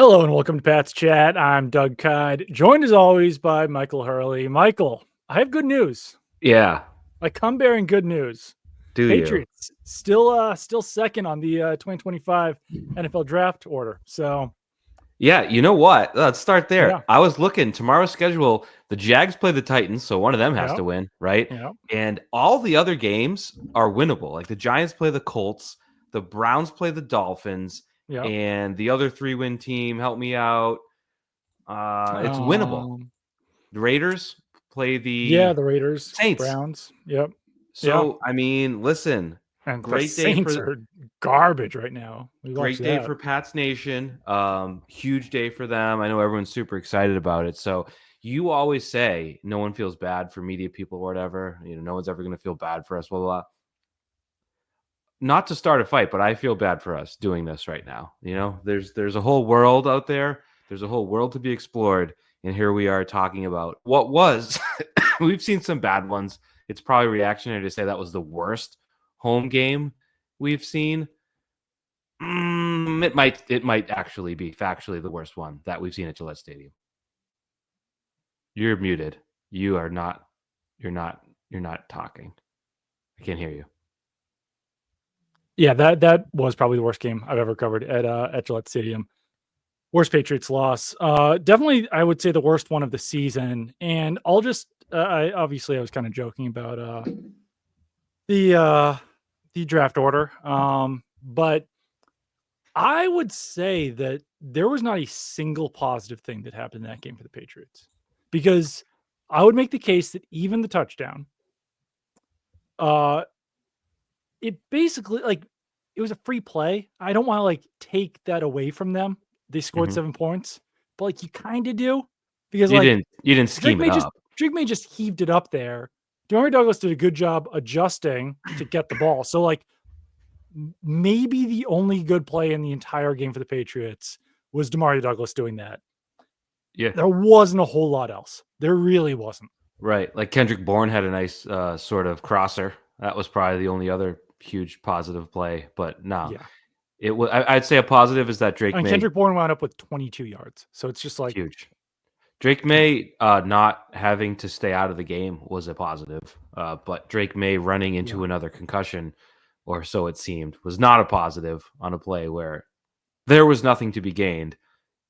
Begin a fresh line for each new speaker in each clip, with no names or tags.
Hello and welcome to Pat's Chat. I'm Doug Kyed, joined as always by Michael Hurley. Michael, I have good news.
Yeah.
I come bearing good news.
Do you?
Patriots still second on the 2025 NFL draft order. So
Yeah, you know what? Let's start there.
yeah,
I was looking tomorrow's schedule. The Jags play the Titans, so one of them has
yeah,
to win, right?
yeah.
And all the other games are winnable. Like the Giants play the Colts, the Browns play the Dolphins,
Yep.
and the other 3-win team, help me out. It's winnable.
Um,
The Raiders play
yeah,
the
the Raiders,
Saints.
Browns. Yep. Yeah.
So, I mean, listen,
And the
great day
Saints
for
are garbage right now. We watched
Great day
that.
for Pats Nation. Huge day for them. I know everyone's super excited about it. So you always say no one feels bad for media people or whatever. No one's ever going to feel bad for us. Blah, blah, blah. Not to start a fight, but I feel bad for us doing this right now. There's a whole world out there. There's a whole world to be explored. And here we are talking about what was. We've seen some bad ones. It's probably reactionary to say that was the worst home game we've seen. It might actually be factually the worst one that we've seen at Gillette Stadium. You're muted. You're not talking. I can't hear you.
Yeah, that was probably the worst game I've ever covered at Gillette Stadium. Worst Patriots loss. Definitely, I would say the worst one of the season. And I'll just, I was kind of joking about the draft order. But I would say that there was not a single positive thing that happened in that game for the Patriots, because I would make the case that even the touchdown, it basically it was a free play. I don't want to take that away from them. They scored 7 points, but you kind of do, because
You didn't scheme it up.
Drake May just heaved it up there. Demario Douglas did a good job adjusting to get the ball. So maybe the only good play in the entire game for the Patriots was Demario Douglas doing that.
Yeah,
there wasn't a whole lot else. There really wasn't.
right. Like Kendrick Bourne had a nice sort of crosser. That was probably the only other huge positive play. But no,
Yeah.
it was. I'd say a positive is that Drake May.
Kendrick Bourne wound up with 22 yards. So it's just
Huge. Drake May not having to stay out of the game was a positive, but Drake May running into another concussion, or so it seemed, was not a positive on a play where there was nothing to be gained,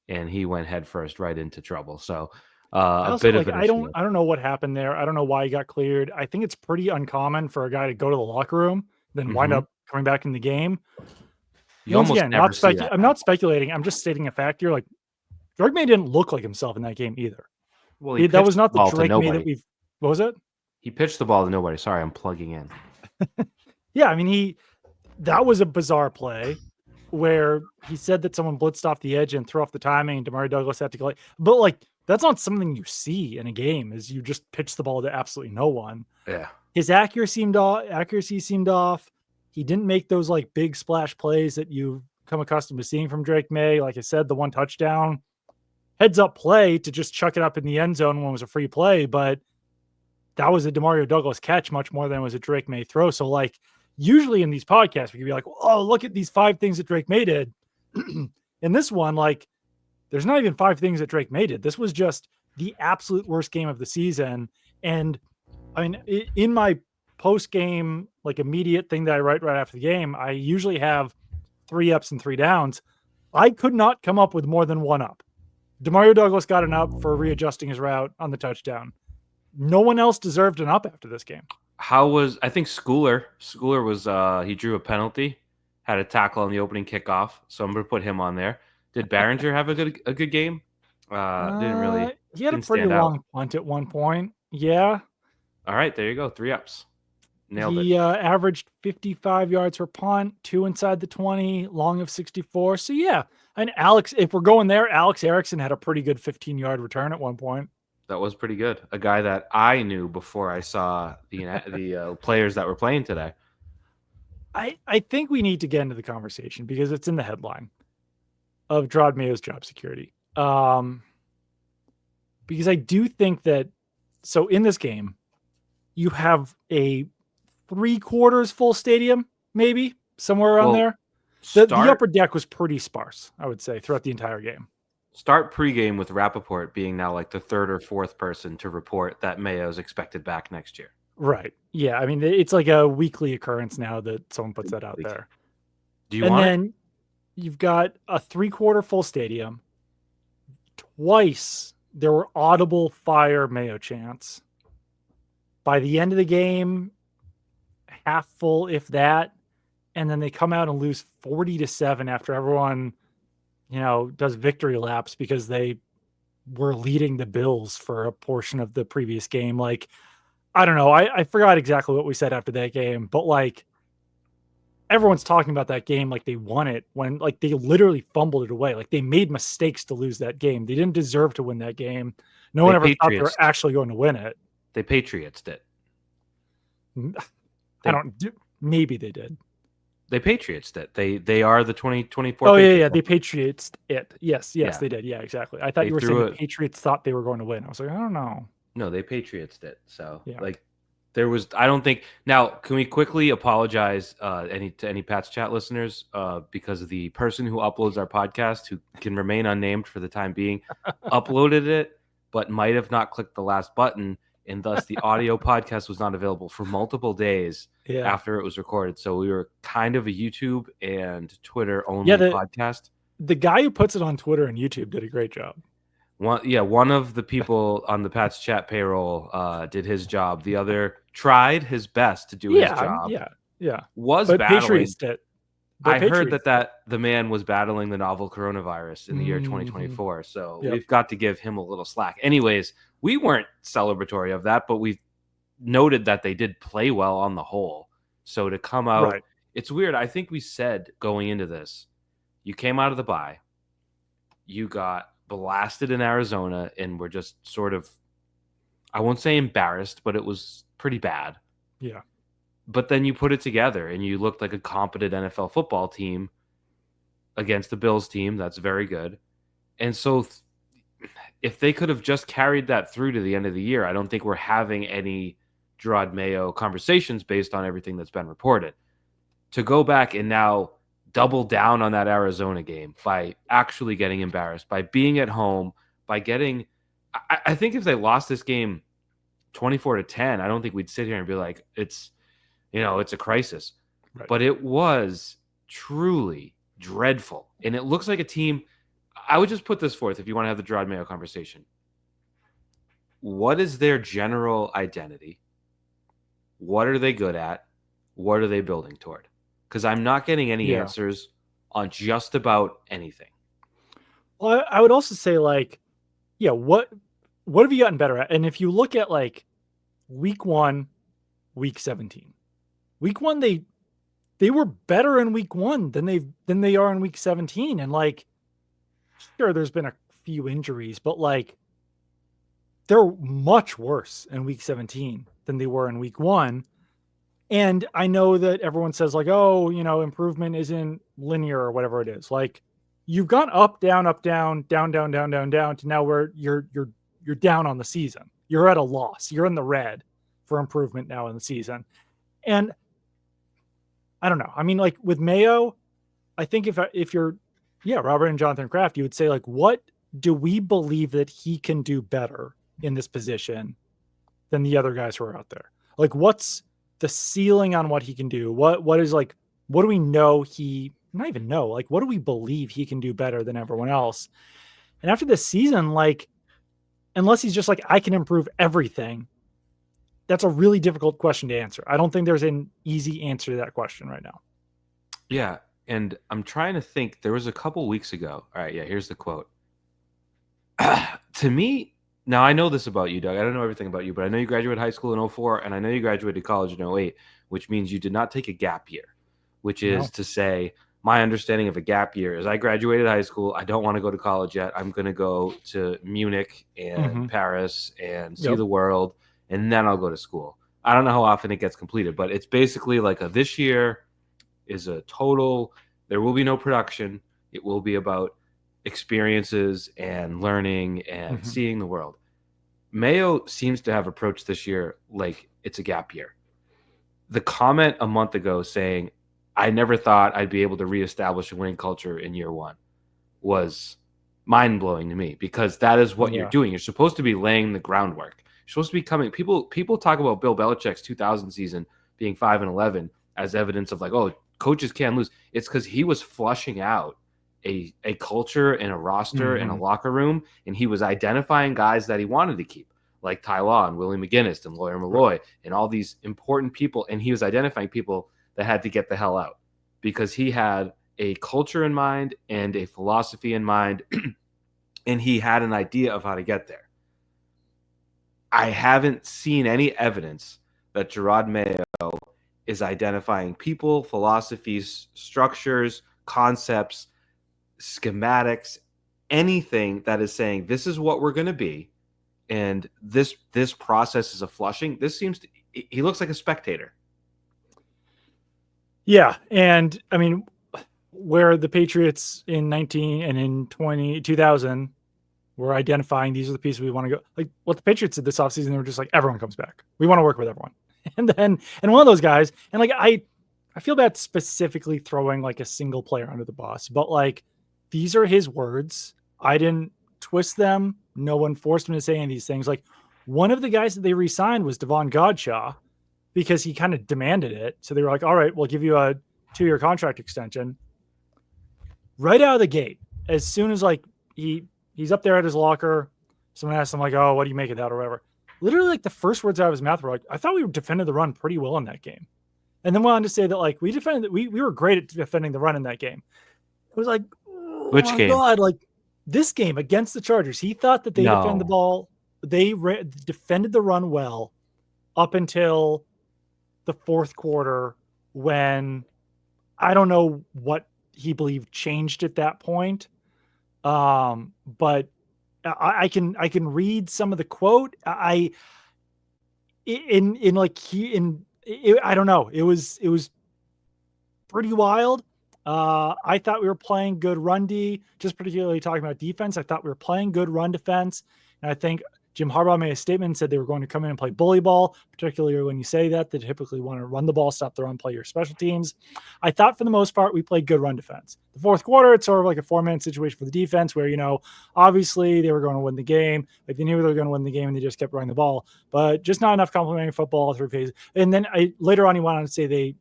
and he went headfirst right into trouble. So a bit of an issue.
I don't know what happened there. I don't know why he got cleared. I think it's pretty uncommon for a guy to go to the locker room, then wind up coming back in the game. Once again, I'm not speculating. I'm just stating a fact here. Drake May didn't look like himself in that game either.
Well,
that was not the Drake May that we've. What was it?
He pitched the ball to nobody. Sorry, I'm plugging in.
Yeah, I mean, that was a bizarre play where he said that someone blitzed off the edge and threw off the timing, and Demario Douglas had to go. But that's not something you see in a game. Is you just pitch the ball to absolutely no one.
Yeah,
his accuracy seemed off. He didn't make those big splash plays that you've come accustomed to seeing from Drake May. Like I said, the one touchdown. Heads up play to just chuck it up in the end zone when it was a free play, but that was a Demario Douglas catch much more than it was a Drake May throw. So usually in these podcasts, we could be like, oh, look at these 5 things that Drake May did. In this one, there's not even 5 things that Drake May did. This was just the absolute worst game of the season. And I mean, in my post-game, immediate thing that I write right after the game, I usually have 3 ups and 3 downs. I could not come up with more than 1 up. Demario Douglas got an up for readjusting his route on the touchdown. No one else deserved an up after this game.
I think Schooler was he drew a penalty, had a tackle on the opening kickoff, so I'm going to put him on there. Did Barringer have a good game? Didn't really.
He had a pretty long punt at one point. Yeah.
All right, there you go. 3 ups. Nailed it.
He averaged 55 yards per punt, 2 inside the 20, long of 64. So yeah, and if we're going there, Alex Erickson had a pretty good 15-yard return at one point.
That was pretty good. A guy that I knew before I saw the players that were playing today.
I think we need to get into the conversation because it's in the headline of Jerod Mayo's job security. Because I do think that, so in this game, you have a 3/4 full stadium, maybe somewhere around there. The upper deck was pretty sparse, I would say, throughout the entire game.
Start pregame with Rappaport being now like the third or fourth person to report that Mayo's expected back next year.
Right. Yeah. I mean, it's like a weekly occurrence now that someone puts that out there.
Do you
And
want it?
then you've got a 3/4 full stadium. Twice there were audible fire Mayo chants. By the end of the game, half full, if that. And then they come out and lose 40-7 after everyone, does victory laps because they were leading the Bills for a portion of the previous game. Like, I don't know. I forgot exactly what we said after that game, but like everyone's talking about that game like they won it when like they literally fumbled it away. Like they made mistakes to lose that game. They didn't deserve to win that game. No
They
one ever thought they were
Patriots.
actually going to win it.
They Patriots did.
I don't. Maybe they did.
They Patriots did. They are the 2024.
Oh
Patriots.
yeah. The Patriots. Yes,
Yeah.
they did. Yeah, exactly. I thought
They
you were saying
threw
the Patriots thought they were going to win. I was like, I don't know.
No, they Patriots did. So
Yeah.
like there was. I don't think. Now, can we quickly apologize to any Pats chat listeners because the person who uploads our podcast, who can remain unnamed for the time being, uploaded it but might have not clicked the last button, and thus the audio podcast was not available for multiple days after it was recorded. So we were kind of a YouTube and Twitter only podcast.
The guy who puts it on Twitter and YouTube did a great job.
One of the people on the Pats chat payroll did his job. The other tried his best to do his job.
Yeah.
Was
but
battling.
Patriots did.
I heard that the man was battling the novel coronavirus in the year 2024. So we've got to give him a little slack. Anyways, we weren't celebratory of that, but we noted that they did play well on the whole. So to come out, it's weird. I think we said going into this, you came out of the bye, you got blasted in Arizona, and were just sort of, I won't say embarrassed, but it was pretty bad.
Yeah.
But then you put it together and you looked like a competent NFL football team against the Bills team. That's very good. And so if they could have just carried that through to the end of the year, I don't think we're having any Jerod Mayo conversations based on everything that's been reported. To go back and now double down on that Arizona game by actually getting embarrassed, by being at home, by getting – I think if they lost this game 24-10, I don't think we'd sit here and be like, it's a crisis.
Right.
But it was truly dreadful. And it looks like a team – I would just put this forth if you want to have the Jerod Mayo conversation. What is their general identity? What are they good at? What are they building toward? Because I'm not getting any answers on just about anything.
Well, I would also say, like, what have you gotten better at? And if you look at, like, week 1, week 17. Week 1, they were better in week 1 than they are in week 17. And, like, sure, there's been a few injuries, but, like, they're much worse in week 17 than they were in week 1. And I know that everyone says, like, oh, improvement isn't linear or whatever it is. Like, you've gone up, down, down, to now where you're down on the season. You're at a loss. You're in the red for improvement now in the season. And I don't know. I mean, like with Mayo, I think if you're, Robert and Jonathan Kraft, you would say, like, what do we believe that he can do better in this position than the other guys who are out there? Like, what's the ceiling on what he can do? What is, like, what do we know not even know, like, what do we believe he can do better than everyone else? And after this season, like, unless he's just like, I can improve everything, that's a really difficult question to answer. I don't think there's an easy answer to that question right now.
Yeah. And I'm trying to think, there was a couple weeks ago. All right. Yeah. Here's the quote. To me, now I know this about you, Doug. I don't know everything about you, but I know you graduated high school in 2004, and I know you graduated college in 2008, which means you did not take a gap year, which is to say, my understanding of a gap year is I graduated high school. I don't want to go to college yet. I'm going to go to Munich and Paris and see the world, and then I'll go to school. I don't know how often it gets completed, but it's basically like this year is a total, there will be no production. It will be about experiences and learning and seeing the world. Mayo seems to have approached this year like it's a gap year. The comment a month ago saying, I never thought I'd be able to reestablish a winning culture in year 1 was mind-blowing to me, because that is what you're
Yeah.
doing. You're supposed to be laying the groundwork. You're supposed to be coming. People talk about Bill Belichick's 2000 season being 5-11 as evidence of like, oh, coaches can't lose. It's because he was flushing out a culture and a roster and a locker room, and he was identifying guys that he wanted to keep, like Ty Law and Willie McGinnis and Lawyer Malloy and all these important people. And he was identifying people that had to get the hell out because he had a culture in mind and a philosophy in mind, and he had an idea of how to get there. I haven't seen any evidence that Jerod Mayo is identifying people, philosophies, structures, concepts, schematics, anything that is saying this is what we're going to be, and this process is a flushing. This seems to, he looks like a spectator.
Yeah, and I mean, where the Patriots in 19 and in 2000 were identifying these are the pieces we want to go. Like what the Patriots did this offseason, they were just like, everyone comes back. We want to work with everyone. And one of those guys, and like I feel bad specifically throwing like a single player under the bus, but like these are his words. I didn't twist them. No one forced him to say any of these things. Like one of the guys that they re-signed was Devon Godshaw because he kind of demanded it. So they were like, all right, we'll give you a 2-year contract extension. Right out of the gate, as soon as like he's up there at his locker, someone asked him like, oh, what do you make of that or whatever? Literally like the first words out of his mouth were like, I thought we defended the run pretty well in that game. And then went on to say that like we were great at defending the run in that game. It was like, oh
Which
my
game?
God, like this game against the Chargers. He thought that they defend the ball. They defended the run well up until the fourth quarter when I don't know what he believed changed at that point. But I can read some of the quote. I don't know. It was pretty wild. I thought we were playing good run D, just particularly talking about defense. I thought we were playing good run defense. And I think Jim Harbaugh made a statement and said they were going to come in and play bully ball, particularly when you say that, they typically want to run the ball, stop the run, play your special teams. I thought for the most part, we played good run defense. The fourth quarter, it's sort of like a 4-man situation for the defense where, obviously they were going to win the game. Like they knew they were going to win the game and they just kept running the ball, but just not enough complementary football through phases. And then later on, he went on to say they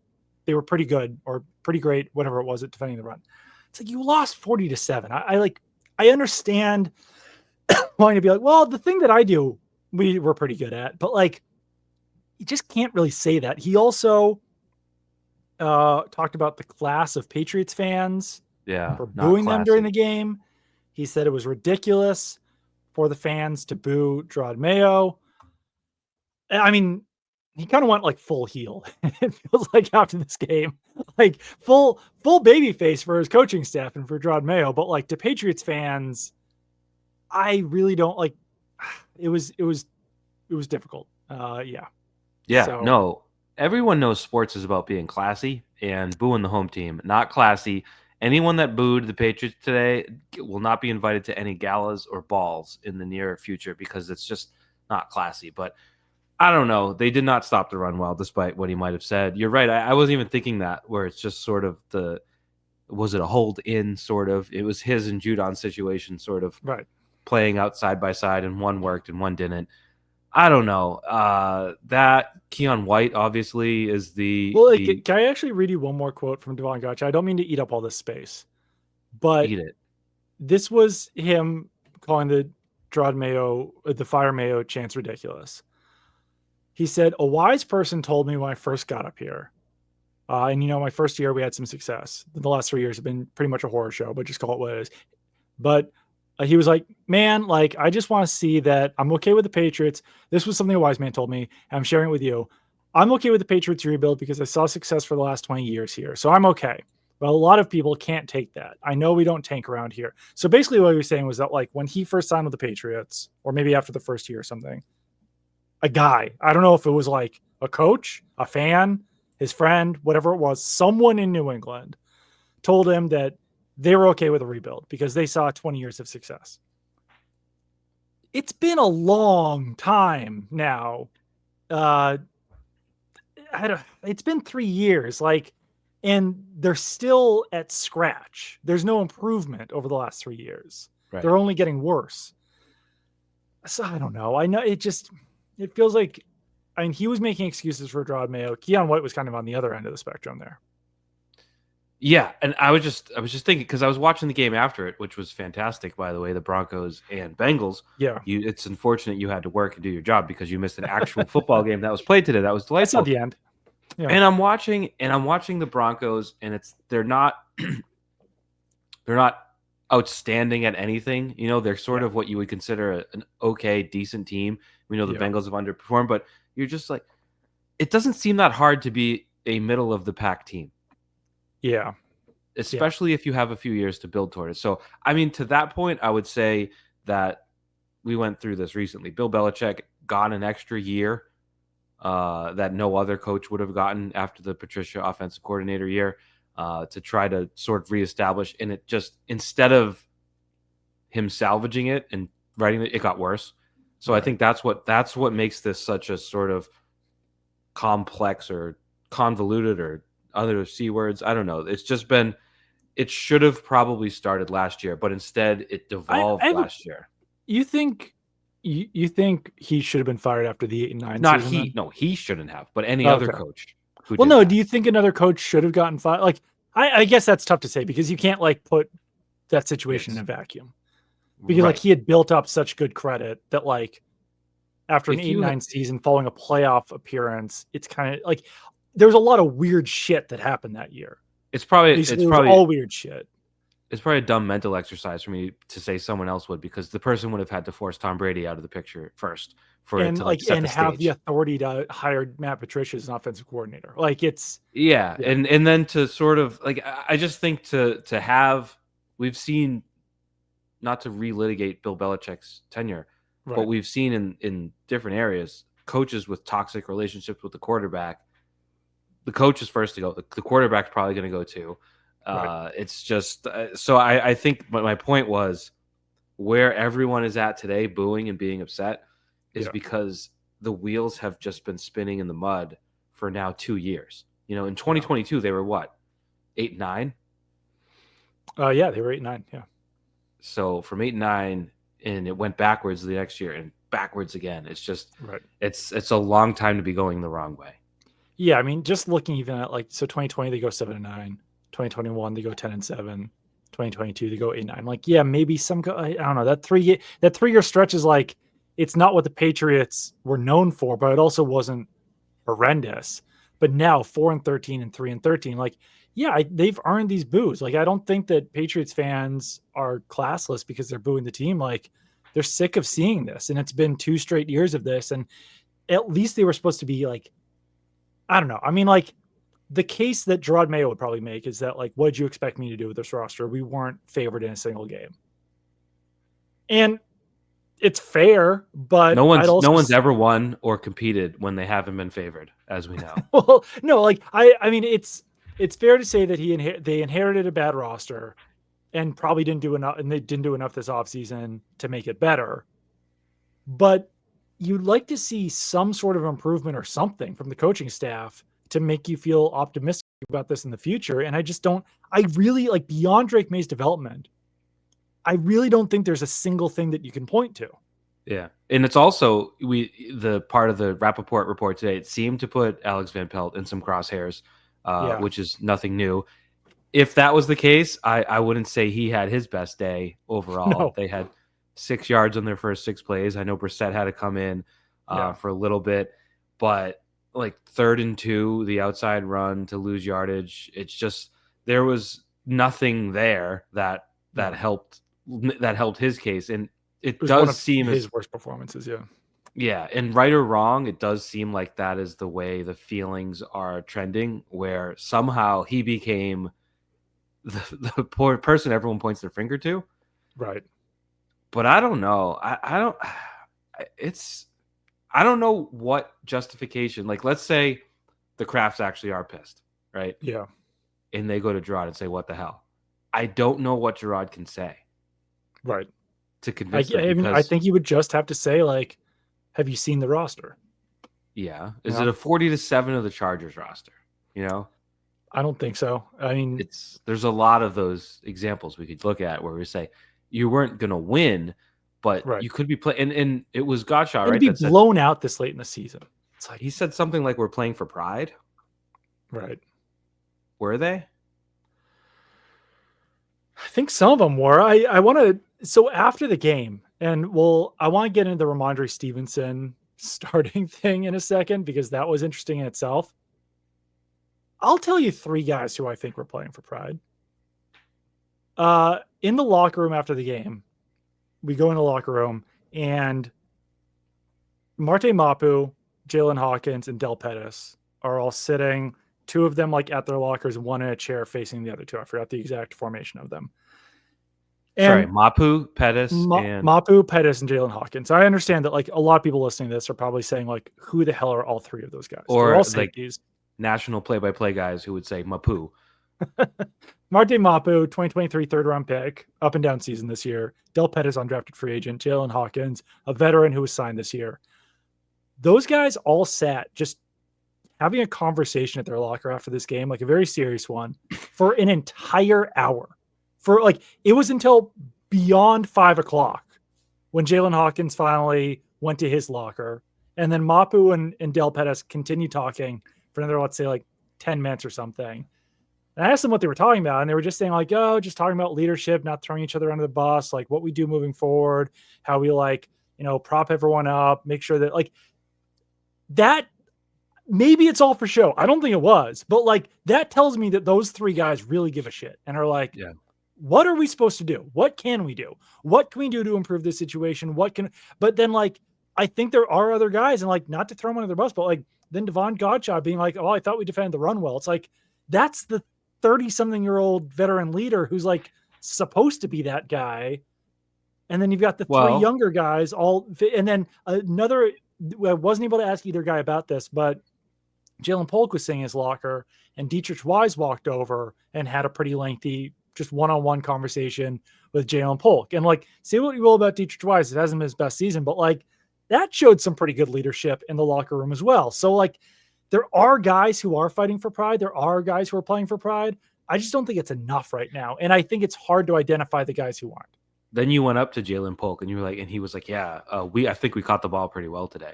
were pretty good or pretty great, whatever it was, at defending the run. It's like you lost 40-7. I understand wanting to be like, well, the thing that I do, we were pretty good at, but like, you just can't really say that. He also talked about the class of Patriots fans for booing them during the game. He said it was ridiculous for the fans to boo Jerod Mayo. I mean, he kind of went like full heel. It feels like after this game, like full baby face for his coaching staff and for Jerod Mayo. But like to Patriots fans, I really don't like. It was difficult. Yeah.
So. No, everyone knows sports is about being classy, and booing the home team not classy. Anyone that booed the Patriots today will not be invited to any galas or balls in the near future because it's just not classy. But I don't know. They did not stop the run well, despite what he might have said. You're right. I wasn't even thinking that, where it's just sort of was it a hold in sort of? It was his and Judon's situation sort of playing out side by side, and one worked and one didn't. I don't know. That Keon White obviously is the.
Well, can I actually read you one more quote from Devon Godshaw? I don't mean to eat up all this space, but
eat it.
This was him calling the Jerod Mayo, the Fire Mayo chants ridiculous. He said, "A wise person told me when I first got up here, and my first year we had some success. The last 3 years have been pretty much a horror show, but just call it what it is." But he was like, man, like, I just want to see that I'm okay with the Patriots. This was something a wise man told me, and I'm sharing it with you. I'm okay with the Patriots rebuild because I saw success for the last 20 years here. So I'm okay. But a lot of people can't take that. I know we don't tank around here. So basically what he was saying was that like when he first signed with the Patriots, or maybe after the first year or something, a guy, I don't know if it was like a coach, a fan, his friend, whatever it was, someone in New England told him that they were okay with a rebuild because they saw 20 years of success. It's been a long time now. It's been 3 years, and they're still at scratch. There's no improvement over the last 3 years.
Right.
They're only getting worse. So I don't know. I know it feels like, I mean, he was making excuses for Jerod Mayo. Keon White was kind of on the other end of the spectrum there.
Yeah, and I was just thinking, because I was watching the game after it, which was fantastic, by the way, the Broncos and Bengals.
Yeah.
It's unfortunate you had to work and do your job because you missed an actual football game that was played today. That was
I saw
delightful.
the end. Yeah.
And I'm watching the Broncos, and they're not they're not outstanding at anything. You know, they're sort of what you would consider an okay, decent team. We know the Bengals have underperformed, but you're just like, it doesn't seem that hard to be a middle of the pack team.
Yeah.
Especially if you have a few years to build toward it. So, I mean, to that point, I would say that we went through this recently. Bill Belichick got an extra year that no other coach would have gotten after the Patricia offensive coordinator year to try to sort of reestablish. And it just, instead of him salvaging it and writing it, it got worse. So I think that's what makes this such a sort of complex or convoluted or other C words. I don't know. It's just been, it should have probably started last year, but instead it devolved last year.
You think he should have been fired after the 8-9
Not
season?
he. No, he shouldn't have, but any other coach.
Well, no, do you think another coach should have gotten fired? Like, I guess that's tough to say because you can't like put that situation in a vacuum. Because like he had built up such good credit that like after an 8-9 season following a playoff appearance, it's kind of like there's a lot of weird shit that happened that year.
It's probably
all weird shit.
It's probably a dumb mental exercise for me to say someone else would, because the person would have had to force Tom Brady out of the picture first for it to like set the stage.
Have the authority to hire Matt Patricia as an offensive coordinator. Like it's
and then to sort of like, I just think to have, we've seen, not to relitigate Bill Belichick's tenure, but we've seen in different areas coaches with toxic relationships with the quarterback. The coach is first to go. The quarterback's probably going to go too. It's just so I think my point was where everyone is at today, booing and being upset, is because the wheels have just been spinning in the mud for now 2 years. You know, in 2022 they were what, 8-9?
Yeah, they were 8-9. Yeah.
So from 8-9, and it went backwards the next year and backwards again. It's just it's a long time to be going the wrong way.
Yeah, I mean, just looking even at like, so 2020 they go 7-9, 2021 they go 10-7, 2022 they go 8-9. Like, yeah, maybe some I don't know, that 3-year stretch is like, it's not what the Patriots were known for, but it also wasn't horrendous. But now 4-13 and 3-13, like, yeah, they've earned these boos. Like, I don't think that Patriots fans are classless because they're booing the team. Like, they're sick of seeing this, and it's been 2 straight years of this. And at least they were supposed to be like, I don't know. I mean, like, the case that Jerod Mayo would probably make is that, like, what did you expect me to do with this roster? We weren't favored in a single game. And it's fair, but
no one's ever won or competed when they haven't been favored, as we know.
Well, no, like, I mean, it's fair to say that they inherited a bad roster and probably didn't do enough, and they didn't do enough this offseason to make it better. But you'd like to see some sort of improvement or something from the coaching staff to make you feel optimistic about this in the future. And I really, like, beyond Drake May's development, I really don't think there's a single thing that you can point to.
Yeah. And it's also, the part of the Rappaport report today, it seemed to put Alex Van Pelt in some crosshairs, which is nothing new. If that was the case, I wouldn't say he had his best day overall. No. They had 6 yards on their first 6 plays. I know Brissett had to come in for a little bit, but like 3rd and 2, the outside run to lose yardage. It's just, there was nothing there that helped his case. And it does seem
his worst performances. Yeah.
Yeah. And right or wrong, it does seem like that is the way the feelings are trending, where somehow he became the poor person everyone points their finger to.
Right.
But I don't know. I don't know what justification. Like, let's say the Crafts actually are pissed, right?
Yeah.
And they go to Jerod and say, "What the hell?" I don't know what Jerod can say.
Right.
To convince them.
I mean, I think you would just have to say, like, have you seen the roster?
Yeah. Is it a 40-7 of the Chargers roster? You know?
I don't think so. I mean,
there's a lot of those examples we could look at where we say, you weren't gonna win, but
Right.
you could be playing. And it was Gottschalk,
And to
right?
be
That said,
blown out this late in the season. It's like,
he said something like, "We're playing for pride."
right.
Were they?
I think some of them were. I want to. So after the game, and I want to get into the Ramondre Stevenson starting thing in a second because that was interesting in itself. I'll tell you three guys who I think were playing for pride. In the locker room after the game, we go in the locker room and Marte Mapu, Jalen Hawkins, and Del Pettis are all sitting. Two of them like at their lockers, one in a chair facing the other two. I forgot the exact formation of them.
Sorry,
And
Mapu, Pettis, and
Mapu, Pettis, and Jalen Hawkins. I understand that like a lot of people listening to this are probably saying like, who the hell are all three of those guys? They're
or
all
like
safeties.
national play-by-play guys who would say Mapu.
Marte Mapu, 2023 third round pick, up and down season this year. Del Pettis, undrafted free agent. Jalen Hawkins, a veteran who was signed this year. Those guys all sat just having a conversation at their locker after this game, like a very serious one, for an entire hour. For like, it was until beyond 5 o'clock when Jalen Hawkins finally went to his locker. And then Mapu and Del Pettis continued talking for another, let's say, like 10 minutes or something. And I asked them what they were talking about, and they were just saying, like, oh, just talking about leadership, not throwing each other under the bus, like what we do moving forward, how we like, prop everyone up, make sure that like that maybe it's all for show. I don't think it was, but like that tells me that those three guys really give a shit and are like,
Yeah.
what are we supposed to do? What can we do? What can we do to improve this situation? But then like, I think there are other guys and like, not to throw them under the bus, but like then Devon Godchaux being like, oh, I thought we defended the run well. It's like, that's the 30-something-year-old veteran leader who's like supposed to be that guy. And then you've got the three younger guys and then another, I wasn't able to ask either guy about this, but Jalen Polk was sitting in his locker and Dietrich Wise walked over and had a pretty lengthy, just one-on-one conversation with Jalen Polk. And like, say what you will about Dietrich Wise, it hasn't been his best season, but like that showed some pretty good leadership in the locker room as well. So like, there are guys who are fighting for pride. There are guys who are playing for pride. I just don't think it's enough right now. And I think it's hard to identify the guys who aren't.
Then you went up to Jalen Polk and you were like, and he was like, yeah, I think we caught the ball pretty well today.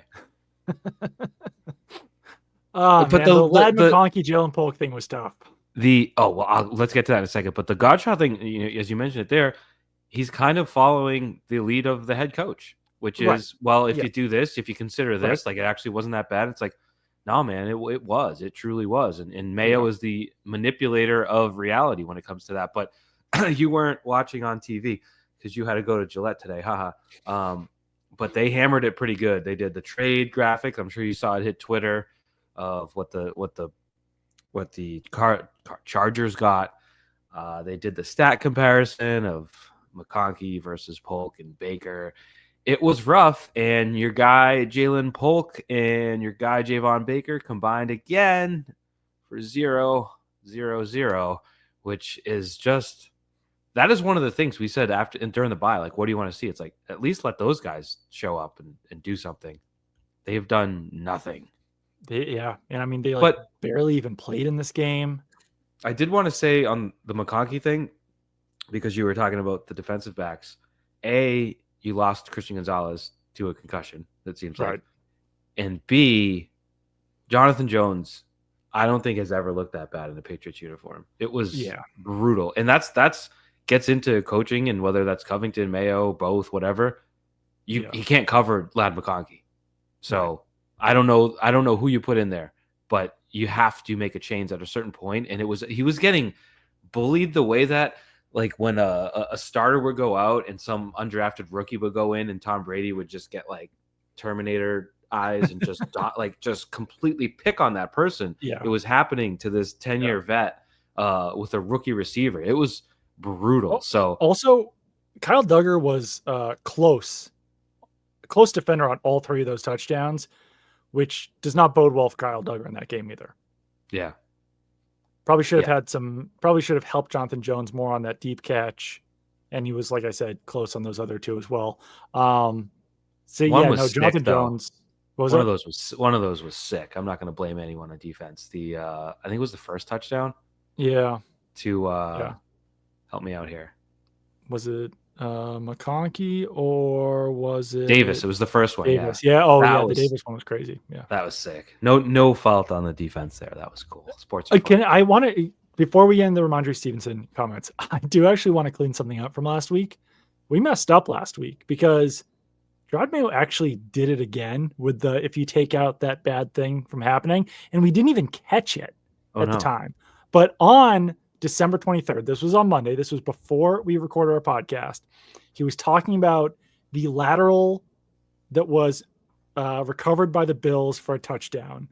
But the Ladd McConkey, Jalen Polk thing was tough.
Let's get to that in a second. But the Godchaux thing, as you mentioned it there, he's kind of following the lead of the head coach, which is, if you do this, if you consider this, like it actually wasn't that bad. It's like, no, man, it truly was. And Mayo is the manipulator of reality when it comes to that. But you weren't watching on TV because you had to go to Gillette today. Haha. But they hammered it pretty good. They did the trade graphics. I'm sure you saw it hit Twitter of what the Chargers got. They did the stat comparison of McConkey versus Polk and Baker. It was rough, and your guy Jalen Polk and your guy Javon Baker combined again for 0-0-0, which is just, that is one of the things we said after and during the bye. Like, what do you want to see? It's like, at least let those guys show up and do something. They have done nothing.
And I mean, they barely even played in this game.
I did want to say on the McConkey thing, because you were talking about the defensive backs, you lost Christian Gonzalez to a concussion, that seems like. And B, Jonathan Jones, I don't think has ever looked that bad in a Patriots uniform. It was brutal. And that's gets into coaching, and whether that's Covington, Mayo, both, whatever. He can't cover Ladd McConkey. So I don't know who you put in there, but you have to make a change at a certain point. And he was getting bullied the way that, like, when a starter would go out and some undrafted rookie would go in and Tom Brady would just get like Terminator eyes and just just completely pick on that person. It was happening to this 10-year vet with a rookie receiver. It was brutal. So
also Kyle Duggar was close defender on all three of those touchdowns, which does not bode well for Kyle Duggar in that game either.
Yeah.
Probably should have helped Jonathan Jones more on that deep catch. And he was, like I said, close on those other two as well. Jonathan Jones.
One of those was sick. I'm not going to blame anyone on defense. I think it was the first touchdown.
Yeah.
To help me out here.
Was it McConkey, or was
Davis.
it
It was the first one.
Davis? Yeah. Oh,
That
yeah. The
was
Davis one was crazy. Yeah.
that was sick. No fault on the defense there. That was cool. Sports are fun.
I want to, before we end the Ramondre Stevenson comments, I do actually want to clean something up from last week. We messed up last week because Jerod Mayo actually did it again with the if you take out that bad thing from happening, and we didn't even catch it
Oh
at the
no.
time. But on December 23rd, this was on Monday, this was before we recorded our podcast, he was talking about the lateral that was recovered by the Bills for a touchdown.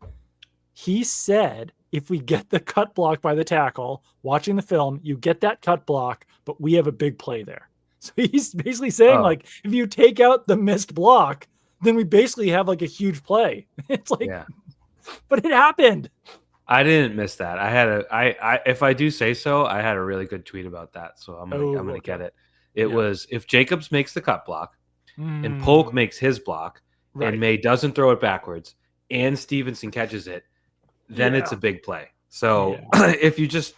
He said, if we get the cut block by the tackle, watching the film, you get that cut block, but we have a big play there. So he's basically saying, like, if you take out the missed block, then we basically have like a huge play. It's like,
Yeah.
But it happened.
I didn't miss that. I had if I do say so, I had a really good tweet about that. So I'm gonna get it. It was if Jacobs makes the cut block and Polk makes his block and May doesn't throw it backwards and Stevenson catches it, then it's a big play. So if you just,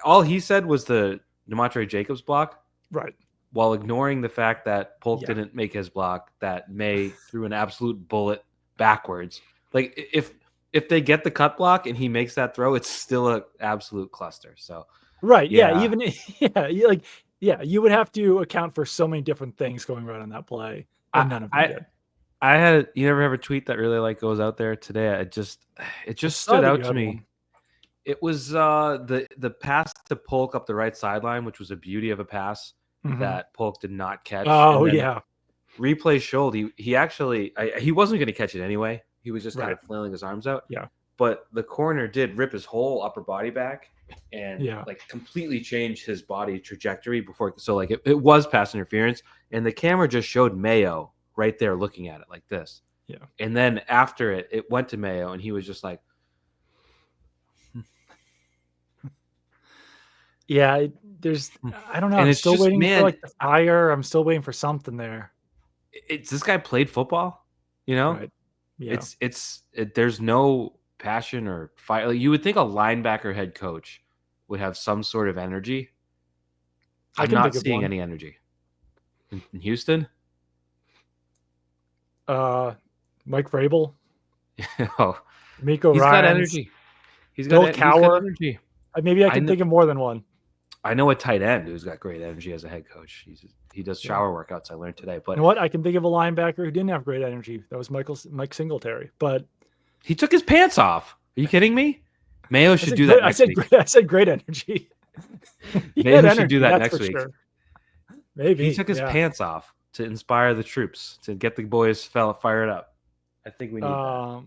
all he said was the Demontre Jacobs block.
Right.
While ignoring the fact that Polk didn't make his block, that May threw an absolute bullet backwards. Like if they get the cut block and he makes that throw, it's still an absolute cluster. So
even you would have to account for so many different things going right on that play, and none of them did.
You never have a tweet that really goes out there today. It just stood out to me.
One.
It was the pass to Polk up the right sideline, which was a beauty of a pass that Polk did not catch.
Oh yeah.
Replay showed he actually he wasn't going to catch it anyway. He was just kind of flailing his arms out.
Yeah.
But the corner did rip his whole upper body back and completely changed his body trajectory before. So it was pass interference, and the camera just showed Mayo right there looking at it like this.
Yeah.
And then after it went to Mayo, and he was just like,
yeah, I don't know. I'm still waiting for the fire. I'm still waiting for something there.
This guy played football,
Right. Yeah.
There's no passion or fight. You would think a linebacker head coach would have some sort of energy. I'm not seeing any energy in Houston.
Mike Vrabel. Miko
He's
Ryans,
got energy. He's
got
energy.
Maybe I can think of more than one.
I know a tight end who's got great energy as a head coach. He does shower workouts, I learned today. But
you know what? I can think of a linebacker who didn't have great energy. That was Mike Singletary. But
he took his pants off. Are you kidding me? Mayo should do that next week.
I said great energy.
Mayo should do that next week.
Sure. Maybe.
He took his pants off to inspire the troops, to get the boys fired up. I think we need that.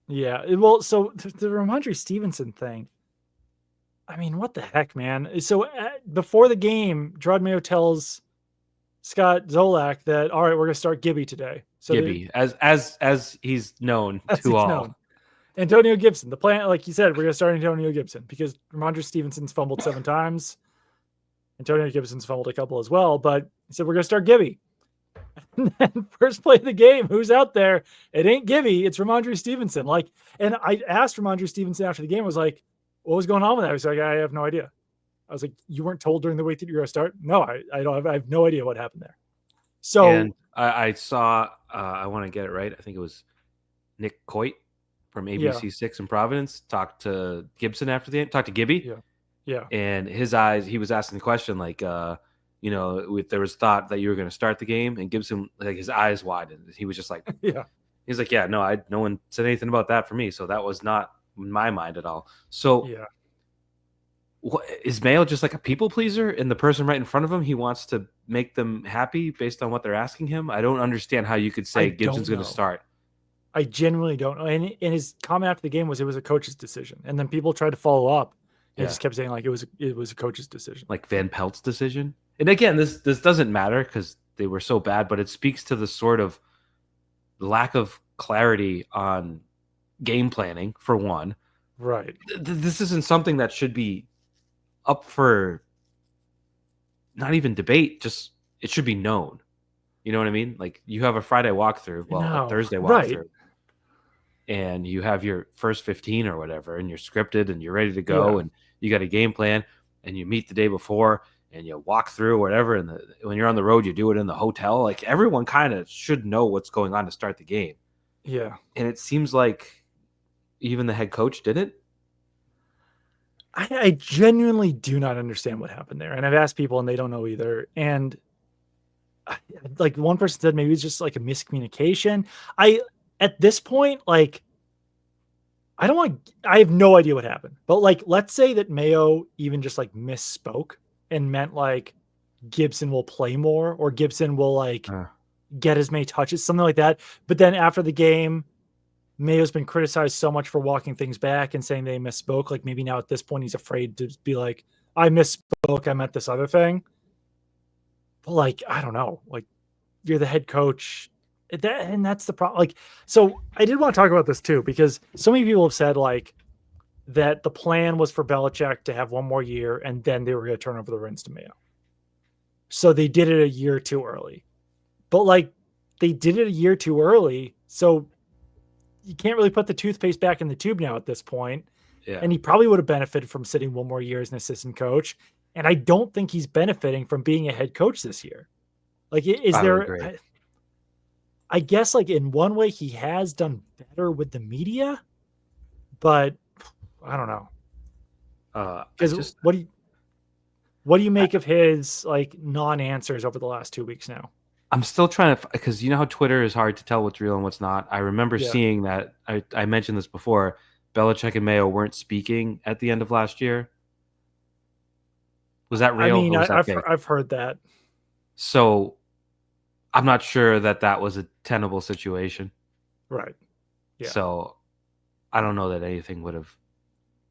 Yeah. Well, so the Ramondre Stevenson thing, I mean, what the heck, man? So before the game, Jerod Mayo tells Scott Zolak that, all right, we're going to start Gibby today. So
Gibby, as he's known to all.
Known. Antonio Gibson. The plan, like you said, we're going to start Antonio Gibson because Ramondre Stevenson's fumbled 7 times. Antonio Gibson's fumbled a couple as well, but he said, we're going to start Gibby. And then first play of the game, who's out there? It ain't Gibby, it's Ramondre Stevenson. And I asked Ramondre Stevenson after the game, I was like, what was going on with that? He was like, I have no idea. I was like, you weren't told during the week that you're going to start? No, I have no idea what happened there. So
and I saw, I want to get it right. I think it was Nick Coit from ABC6 in Providence talked to Gibson after the game, talked to Gibby.
Yeah.
And his eyes, he was asking the question if there was thought that you were going to start the game, and Gibson, his eyes widened. He was just like, He's like, no one said anything about that for me. So that was not in my mind at all. So is Mayo just like a people pleaser, and the person right in front of him, he wants to make them happy based on what they're asking him? I don't understand how you could say Gibson's going to start.
I genuinely don't know. And his comment after the game was it was a coach's decision. And then people tried to follow up. He just kept saying it was a coach's decision.
Like Van Pelt's decision. And again, this doesn't matter because they were so bad, but it speaks to the sort of lack of clarity on game planning, for one.
Right.
This isn't something that should be up for not even debate, just it should be known. You know what I mean? Like you have a Friday walkthrough, a Thursday walkthrough, and you have your first 15 or whatever, and you're scripted and you're ready to go, and you got a game plan, and you meet the day before, and you walk through whatever. And when you're on the road, you do it in the hotel. Like everyone kind of should know what's going on to start the game.
Yeah.
And it seems like even the head coach didn't.
I genuinely do not understand what happened there. And I've asked people and they don't know either. And like one person said, maybe it's just like a miscommunication. At this point, like, I have no idea what happened, but like, let's say that Mayo even just like misspoke and meant like Gibson will play more or Gibson will like get as many touches, something like that. But then after the game, Mayo's been criticized so much for walking things back and saying they misspoke. Like maybe now at this point, he's afraid to be like, I misspoke. I meant this other thing. But like, I don't know. Like you're the head coach. And that's the problem. Like, so I did want to talk about this too, because so many people have said like that the plan was for Belichick to have one more year and then they were going to turn over the reins to Mayo. So they did it a year too early. But like they did it a year too early. So you can't really put the toothpaste back in the tube now at this point.
Yeah.
And he probably would have benefited from sitting one more year as an assistant coach. And I don't think he's benefiting from being a head coach this year. Like, is there, I guess like in one way he has done better with the media, but I don't know. Because what do you make of his like non-answers over the last 2 weeks now?
I'm still trying to, because you know how Twitter is hard to tell what's real and what's not. I remember seeing that, I mentioned this before, Belichick and Mayo weren't speaking at the end of last year. Was that real?
I mean, I've heard that.
So I'm not sure that was a tenable situation.
Right.
Yeah. So I don't know that anything would have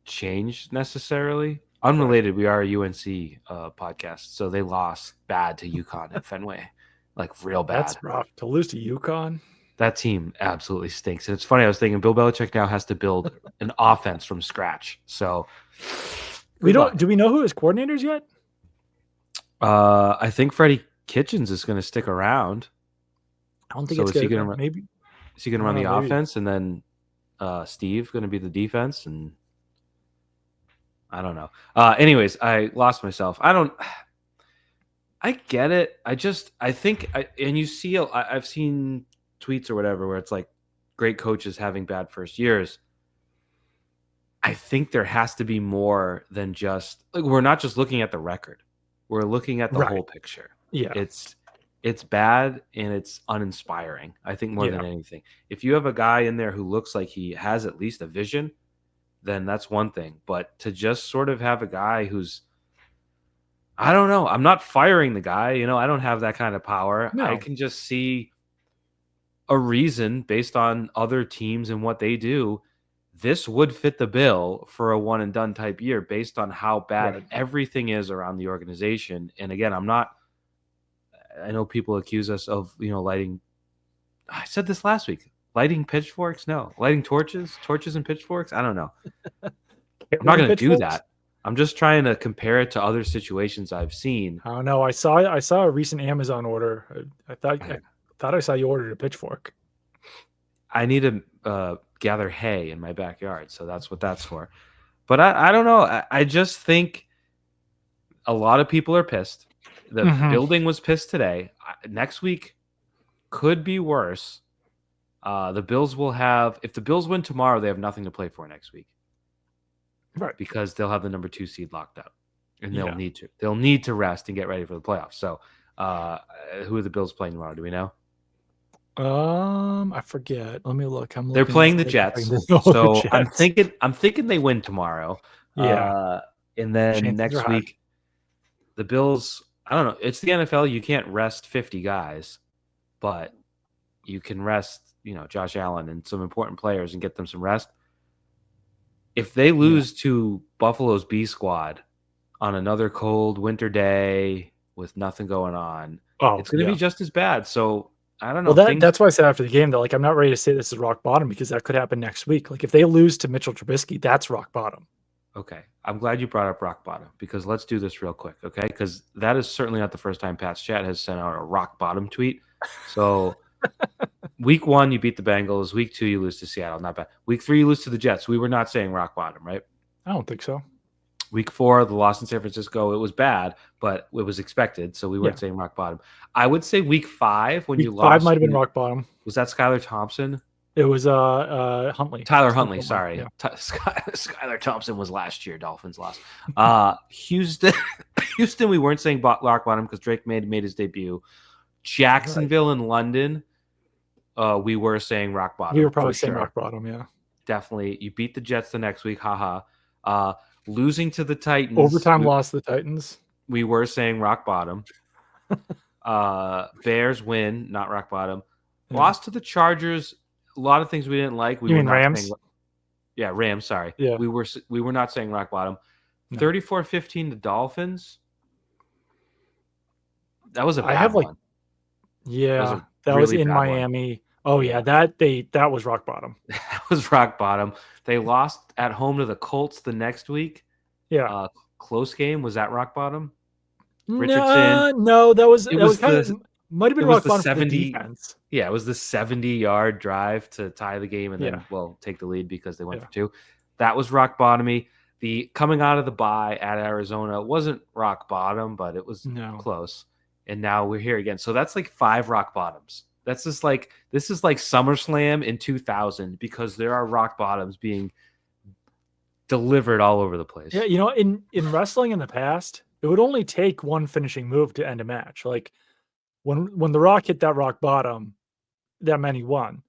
changed necessarily. Unrelated, we are a UNC podcast, so they lost bad to UConn at Fenway. Like real bad.
That's rough to lose to UConn.
That team absolutely stinks. And it's funny, I was thinking Bill Belichick now has to build an offense from scratch. So
do we know who his coordinators yet?
I think Freddie Kitchens is going to stick around.
I don't think it's good. Maybe
is he going to run the offense and then Steve going to be the defense? And I don't know. Anyways, I lost myself. I get it. And you see, I've seen tweets or whatever where it's like great coaches having bad first years. I think there has to be more than just like, we're not just looking at the record. We're looking at the whole picture.
Yeah.
It's bad and it's uninspiring. I think more than anything. If you have a guy in there who looks like he has at least a vision, then that's one thing. But to just sort of have a guy who's, I don't know. I'm not firing the guy. You know, I don't have that kind of power. No. I can just see a reason based on other teams and what they do. This would fit the bill for a one and done type year based on how bad everything is around the organization. And again, I know people accuse us of, lighting. I said this last week, lighting pitchforks. No, lighting torches and pitchforks. I don't know. I'm not going to do that. I'm just trying to compare it to other situations I've seen.
I don't know. I saw a recent Amazon order. I thought I saw you ordered a pitchfork.
I need to gather hay in my backyard, so that's what that's for. But I don't know. I just think a lot of people are pissed. The building was pissed today. Next week could be worse. The Bills will have, if the Bills win tomorrow, they have nothing to play for next week.
Right.
Because they'll have the number 2 seed locked up. And they'll need to. They'll need to rest and get ready for the playoffs. So who are the Bills playing tomorrow? Do we know?
I forget. Let me look.
They're playing the Jets. So Jets. I'm thinking they win tomorrow.
Yeah.
And then next week, the Bills, I don't know. It's the NFL. You can't rest 50 guys, but you can rest, Josh Allen and some important players and get them some rest. If they lose to Buffalo's B squad on another cold winter day with nothing going on, it's going to be just as bad. So I don't know.
Well, that's why I said after the game that like I'm not ready to say this is rock bottom because that could happen next week. Like if they lose to Mitchell Trubisky, that's rock bottom.
Okay. I'm glad you brought up rock bottom because let's do this real quick, okay? Because that is certainly not the first time Pat's Chat has sent out a rock bottom tweet. So week 1, you beat the Bengals. Week 2, you lose to Seattle. Not bad. Week 3, you lose to the Jets. We were not saying rock bottom, right?
I don't think so.
Week 4, the loss in San Francisco, it was bad, but it was expected, so we weren't saying rock bottom. I would say week 5 when
Week
you
5
lost.
might have been rock bottom.
Was that Skylar Thompson?
It was Huntley.
Tyler Huntley, sorry.
Yeah.
Skylar Thompson was last year. Dolphins lost. Houston, we weren't saying rock bottom because Drake made his debut. Jacksonville and London, we were saying rock bottom.
We were probably saying rock bottom, yeah.
Definitely. You beat the Jets the next week, haha. Losing to the Titans.
Overtime loss to the Titans.
We were saying rock bottom. Bears win, not rock bottom. Yeah. Lost to the Chargers. A lot of things we didn't like.
You mean Rams?
Rams, sorry.
Yeah.
We were not saying rock bottom. No. 34-15 to Dolphins. That was a bad one.
Yeah, that was in Miami. One. Oh yeah, that was rock bottom.
That was rock bottom. They lost at home to the Colts the next week.
Yeah.
Close game. Was that rock bottom?
Richardson. No, that was kind of might have been rock bottom 70 for the defense.
Yeah, it was the 70-yard drive to tie the game and then take the lead because they went for 2. That was rock bottomy. The coming out of the bye at Arizona wasn't rock bottom, but it was close. And now we're here again. So that's like 5 rock bottoms. That's just like, this is like SummerSlam in 2000 because there are rock bottoms being delivered all over the place.
Yeah, in wrestling in the past, it would only take one finishing move to end a match. Like when The Rock hit that rock bottom, that meant he won.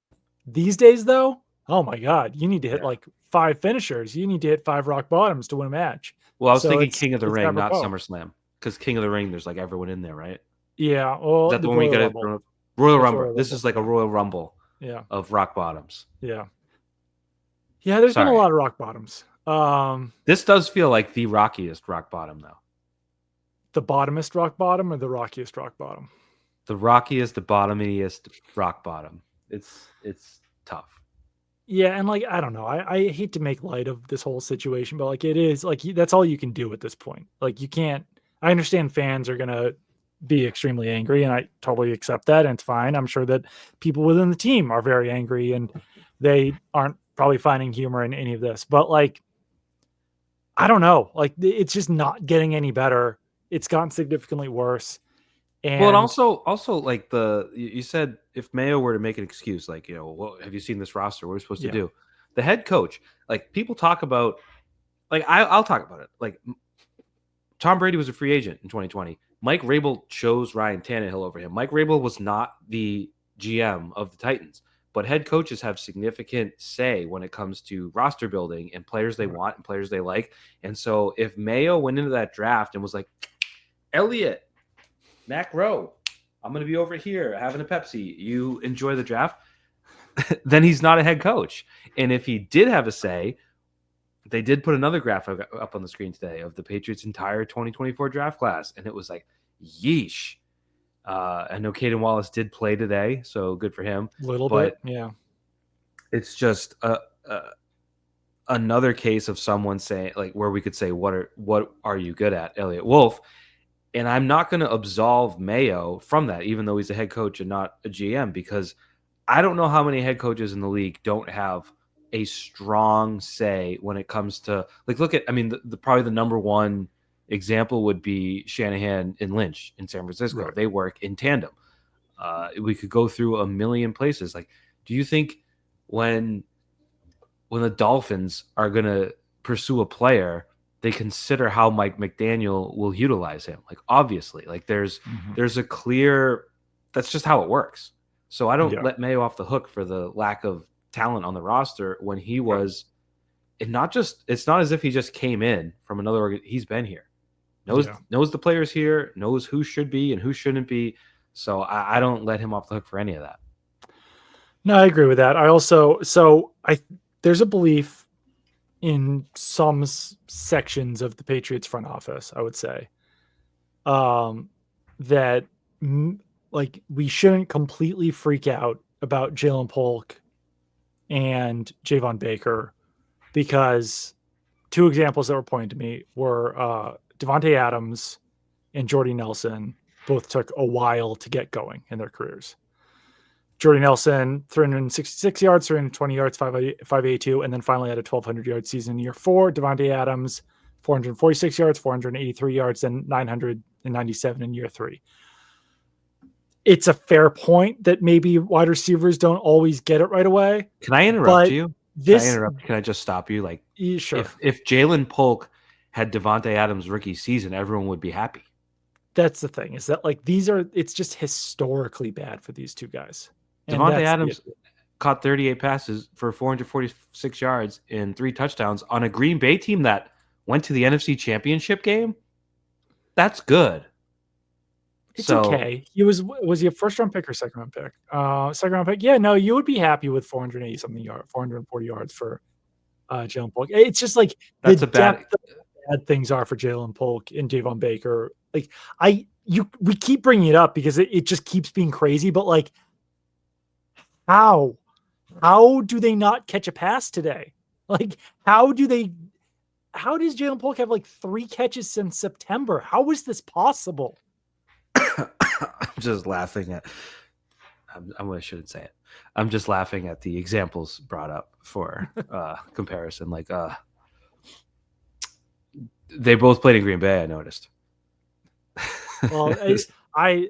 These days, though, oh my God, you need to hit like 5 finishers. You need to hit 5 rock bottoms to win a match.
Well, I was thinking King of the Ring, not SummerSlam. Because King of the Ring, there's like everyone in there, right?
Yeah. Well,
that's the one we got to Royal Rumble. This is like a Royal Rumble.
Yeah.
Of rock bottoms.
Yeah. Yeah, there's been a lot of rock bottoms.
This does feel like the rockiest rock bottom, though.
The bottomest rock bottom or the rockiest rock bottom?
The rockiest, the bottomiest rock bottom. It's tough.
Yeah, and like I don't know, I hate to make light of this whole situation, but like it is like that's all you can do at this point. Like you can't. I understand fans are gonna be extremely angry, and I totally accept that, and it's fine. I'm sure that people within the team are very angry, and they aren't probably finding humor in any of this. But like, I don't know, like it's just not getting any better. It's gotten significantly worse. And
well, and also like you said, if Mayo were to make an excuse, like, well, have you seen this roster? What are we supposed to do? The head coach, like people talk about, like I'll talk about it. Like Tom Brady was a free agent in 2020. Mike Rabel chose Ryan Tannehill over him. Mike Rabel was not the GM of the Titans, but head coaches have significant say when it comes to roster building and players they want and players they like. And so if Mayo went into that draft and was like, Elliott, Mac Rowe, I'm going to be over here having a Pepsi. You enjoy the draft. Then he's not a head coach. And if he did have a say, they did put another graphic up on the screen today of the Patriots' entire 2024 draft class. And it was like, yeesh. I know Caden Wallace did play today, so good for him.
A little bit, yeah.
It's just another case of someone saying, like, where we could say, what are you good at, Elliott Wolf? And I'm not going to absolve Mayo from that, even though he's a head coach and not a GM, because I don't know how many head coaches in the league don't have a strong say when it comes to, like, look at, I mean, probably the number one example would be Shanahan and Lynch in San Francisco. Right. They work in tandem. We could go through a million places. Like, do you think when the Dolphins are going to pursue a player, they consider how Mike McDaniel will utilize him? Like, obviously, like there's a clear, that's just how it works. So I don't let Mayo off the hook for the lack of talent on the roster when he was, and it's not as if he just came in from another he's been here. Knows the players here, knows who should be and who shouldn't be. So I don't let him off the hook for any of that.
No, I agree with that. There's a belief in some sections of the Patriots front office, I would say, that like we shouldn't completely freak out about Jalen Polk and Javon Baker, because 2 examples that were pointed to me were Devontae Adams and Jordy Nelson. Both took a while to get going in their careers. Jordy Nelson, 366 yards, 320 yards, 582, and then finally had a 1,200-yard season in year 4. Devontae Adams, 446 yards, 483 yards, and 997 in year 3. It's a fair point that maybe wide receivers don't always get it right away.
Can I interrupt you? Can I just stop you? Like,
sure.
If Jalen Polk had Devontae Adams' rookie season, everyone would be happy.
That's the thing, is that like it's just historically bad for these two guys.
Devontae Adams caught 38 passes for 446 yards and 3 touchdowns on a Green Bay team that went to the NFC Championship game. That's good.
It's okay. Was he a first round pick or second round pick? Second round pick. Yeah, no, you would be happy with 480 something yards, 440 yards for Jalen Polk. It's just like
that's
the depth of bad things are for Jalen Polk and Javon Baker. Like we keep bringing it up because it just keeps being crazy. But like, how do they not catch a pass today? Like, how does Jalen Polk have like 3 catches since September? How is this possible?
I'm just laughing at. I shouldn't say it. I'm just laughing at the examples brought up for comparison. Like, they both played in Green Bay. I noticed.
Well, I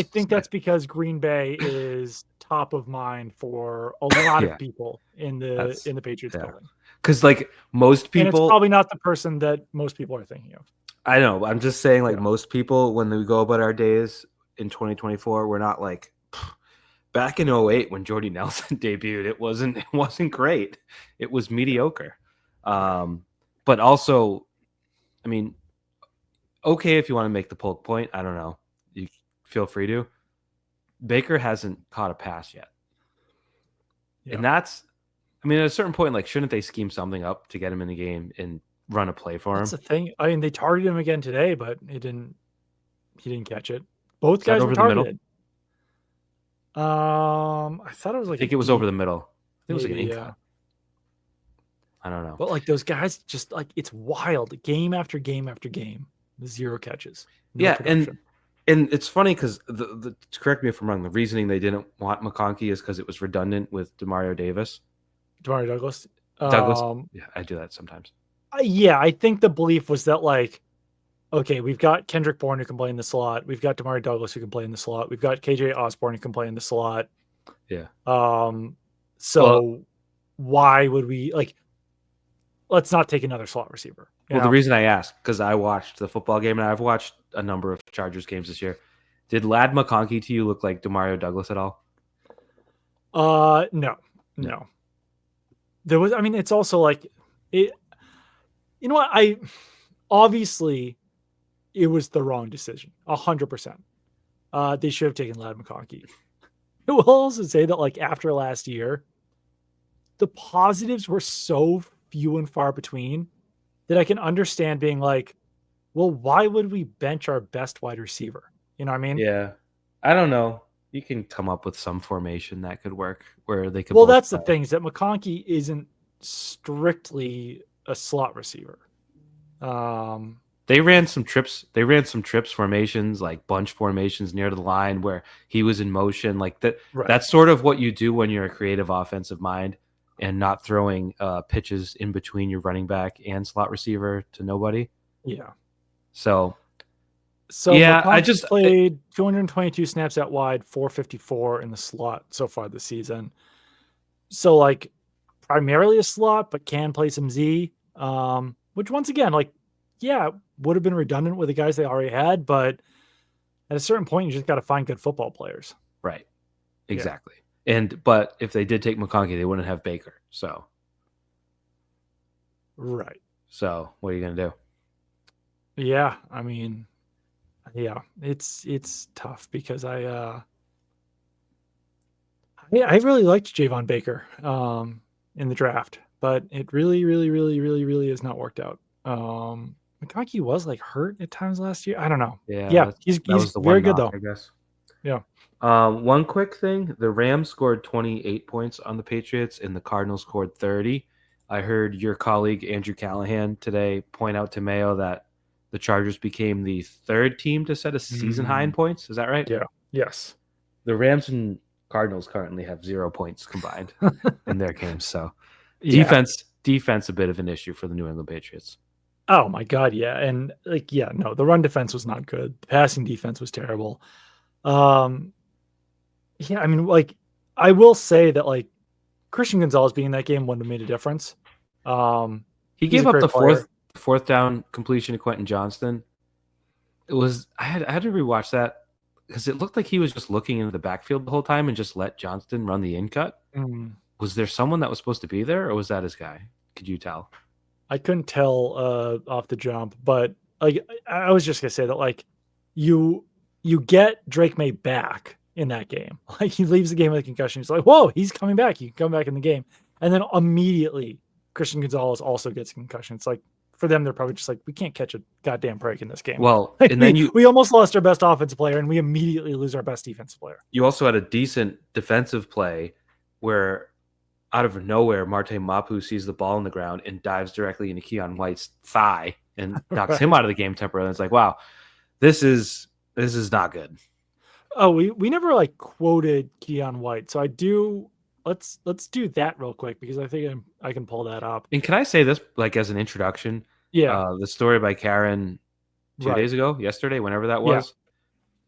think that's because Green Bay is top of mind for a lot of people in the Patriots building.
Because like most people,
and it's probably not the person that most people are thinking of.
I know. I'm just saying, like most people, when we go about our days in 2024, we're not like back in 2008 when Jordy Nelson debuted. It wasn't great. It was mediocre. But also, I mean, okay, if you want to make the Polk point, I don't know. You feel free to. Baker hasn't caught a pass yet. Yeah. And that's, I mean, at a certain point, like, shouldn't they scheme something up to get him in the game and run a play for him?
That's the thing. I mean, they targeted him again today, but he didn't catch it. Both guys were targeted. I thought it was like,
I think it was over the middle. It was like an cut. I don't know.
But like those guys, just like, it's wild. Game after game after game, 0 catches.
No production. And it's funny because correct me if I'm wrong, the reasoning they didn't want McConkey is because it was redundant with Demario Douglas. Yeah, I do that sometimes.
I think the belief was that, like, okay, we've got Kendrick Bourne who can play in the slot. We've got Demario Douglas who can play in the slot. We've got KJ Osborne who can play in the slot.
Yeah.
So why would we, like, let's not take another slot receiver.
Well, the reason I asked, because I watched the football game and I've watched a number of Chargers games this year. Did Ladd McConkey to you look like Demario Douglas at all?
No. There was, I mean, it's also like it. You know what? Obviously it was the wrong decision. 100%. They should have taken Ladd McConkey. I will also say that, like, after last year, the positives were so few and far between that I can understand being like, well, why would we bench our best wide receiver? You know what I mean?
Yeah. I don't know. You can come up with some formation that could work where they could.
Well, that's the thing, is that McConkey isn't strictly a slot receiver.
They ran some trips formations, like bunch formations near the line where he was in motion. Like that. Right. That's sort of what you do when you're a creative offensive mind and not throwing pitches in between your running back and slot receiver to nobody.
Yeah.
So
yeah, I just played 222 snaps out wide, 454 in the slot so far this season. So, like, primarily a slot, but can play some Z, which, once again, like, yeah, would have been redundant with the guys they already had, but at a certain point, you just got to find good football players.
Right. Exactly. Yeah. But if they did take McConkey, they wouldn't have Baker. So.
Right.
So what are you going to do?
Yeah. I mean, yeah, it's tough because I really liked Javon Baker in the draft, but it really has not worked out. McConkey was, like, hurt at times last year. I don't know.
Yeah,
he's very good though.
I guess.
Yeah.
One quick thing: the Rams scored 28 points on the Patriots, and the Cardinals scored 30. I heard your colleague Andrew Callahan today point out to Mayo that the Chargers became the 3rd team to set a season high in points. Is that right?
Yeah. Yes.
The Rams and Cardinals currently have 0 points combined in their games. So defense, a bit of an issue for the New England Patriots.
Oh my God, yeah. And like, yeah, no, the run defense was not good. The passing defense was terrible. Um, yeah, I mean, like, I will say that like Christian Gonzalez being in that game wouldn't have made a difference.
He
He's a
gave up
great
the
player.
fourth down completion to Quentin Johnston. It was I had to rewatch that because it looked like he was just looking into the backfield the whole time and just let Johnston run the in cut.
Mm.
Was there someone that was supposed to be there, or was that his guy? Could you tell?
I couldn't tell off the jump, but like I was just gonna say that like you you get Drake May back in that game. Like he leaves the game with a concussion. He's like, whoa, he's coming back. He can come back in the game. And then immediately Christian Gonzalez also gets a concussion. It's like for them, they're probably just like, we can't catch a goddamn break in this game.
Well,
Like,
and then
we almost lost our best offensive player and we immediately lose our best defensive player.
you also had a decent defensive play where out of nowhere, Marte Mapu sees the ball on the ground and dives directly into Keon White's thigh and knocks him out of the game temporarily. It's like, wow, this is not good.
Oh, we never like quoted Keon White, so I do. Let's do that real quick because I think I can pull that up.
And can I say this like as an introduction?
Yeah,
The story by Karen 2 days ago, yesterday, whenever that was,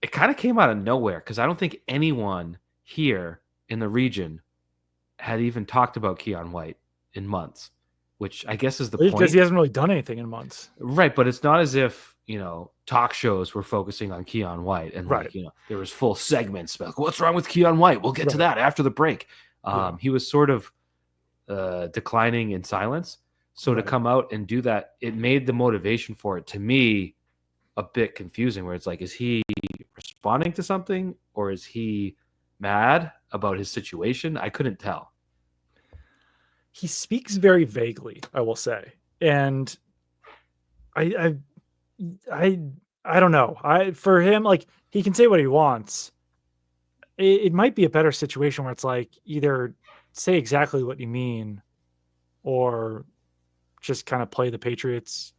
it kind of came out of nowhere because I don't think anyone here in the region had even talked about Keon White in months, which I guess is the
because
point.
he hasn't really done anything in months.
Right, but it's not as if, talk shows were focusing on Keon White and
Right.
there was full segments about what's wrong with Keon White. We'll get to that after the break. He was sort of declining in silence. So to come out and do that, it made the motivation for it to me a bit confusing where it's like, is he responding to something or is he mad about his situation? I couldn't tell.
He speaks very vaguely, I will say, and I don't know. For him, like he can say what he wants. It might be a better situation where it's like either say exactly what you mean, or just kind of play the Patriots,